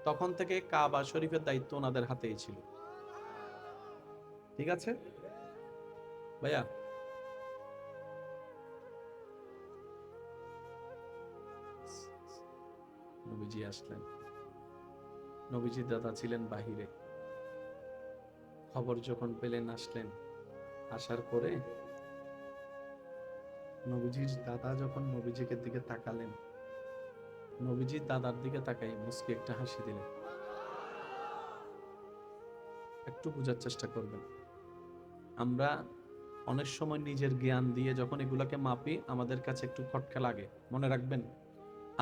তখন থেকে কাবা শরীফের দায়িত্ব ওনাদের হাতেই ছিল। ঠিক আছে ভাইয়া? নবীজি আসলেন, নবীজির দাদা ছিলেন বাহিরে। খবর যখন পেলেন আসলেন, আসার পরে নবীজির দাদা যখন নবীজিকে দিকে তাকালেন, নবীজির দাদার দিকে তাকাই মুস্কি একটা হাসি দিলেন। একটু বোঝার চেষ্টা করবেন। আমরা অনেক সময় নিজের জ্ঞান দিয়ে যখন এগুলাকে মাপি, আমাদের কাছে একটু খটকা লাগে। মনে রাখবেন,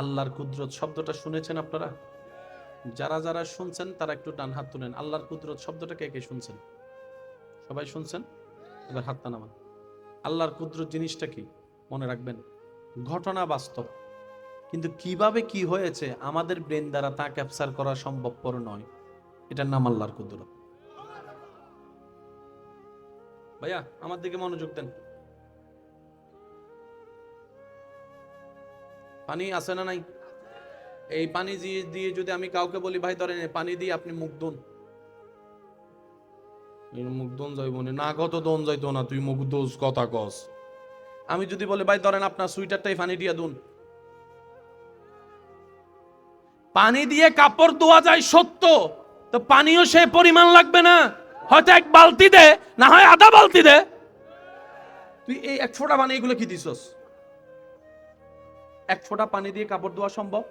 আল্লাহর কুদরত শব্দটা শুনেছেন আপনারা? যারা যারা শুনছেন তারা একটু ডান হাত তুলেন। আল্লাহর কুদরত শব্দটা কে কে শুনছেন? সবাই শুনছেন? এবার হাতটা নামান। আল্লাহর কুদরত জিনিসটা কি মনে রাখবেন, ঘটনা বাস্তব, কিন্তু কিভাবে কি হয়েছে আমাদের ব্রেন দ্বারা তা ক্যাপচার করা সম্ভবপর নয়। এটার নাম আল্লাহর কুদরত। ভাইয়া আমার দিকে মনোযোগ দেন। পানি আছে না নাই? এই পানি দিয়ে যদি আমি কাউকে বলি ভাই ধরেন পানি দিয়ে আপনি মুখ ধুন, মুখ ধুন যাইব না, কত দন যাইতো না, তুই মুখ দোষ কথা কস। আমি যদি বলি ভাই ধরেন আপনার সুইটারটাই পানি দিয়ে ধুন, পানি দিয়ে কাপড় ধোয়া যায় সত্য, তো পানিও সে পরিমাণ লাগবে না, হয়তো এক বালতি দে, না হয় আধা বালতি দে। তুই এই এক ফোঁটা পানি এগুলো কি দিছস? এক ফোঁটা পানি দিয়ে কাপড় ধোয়া সম্ভব?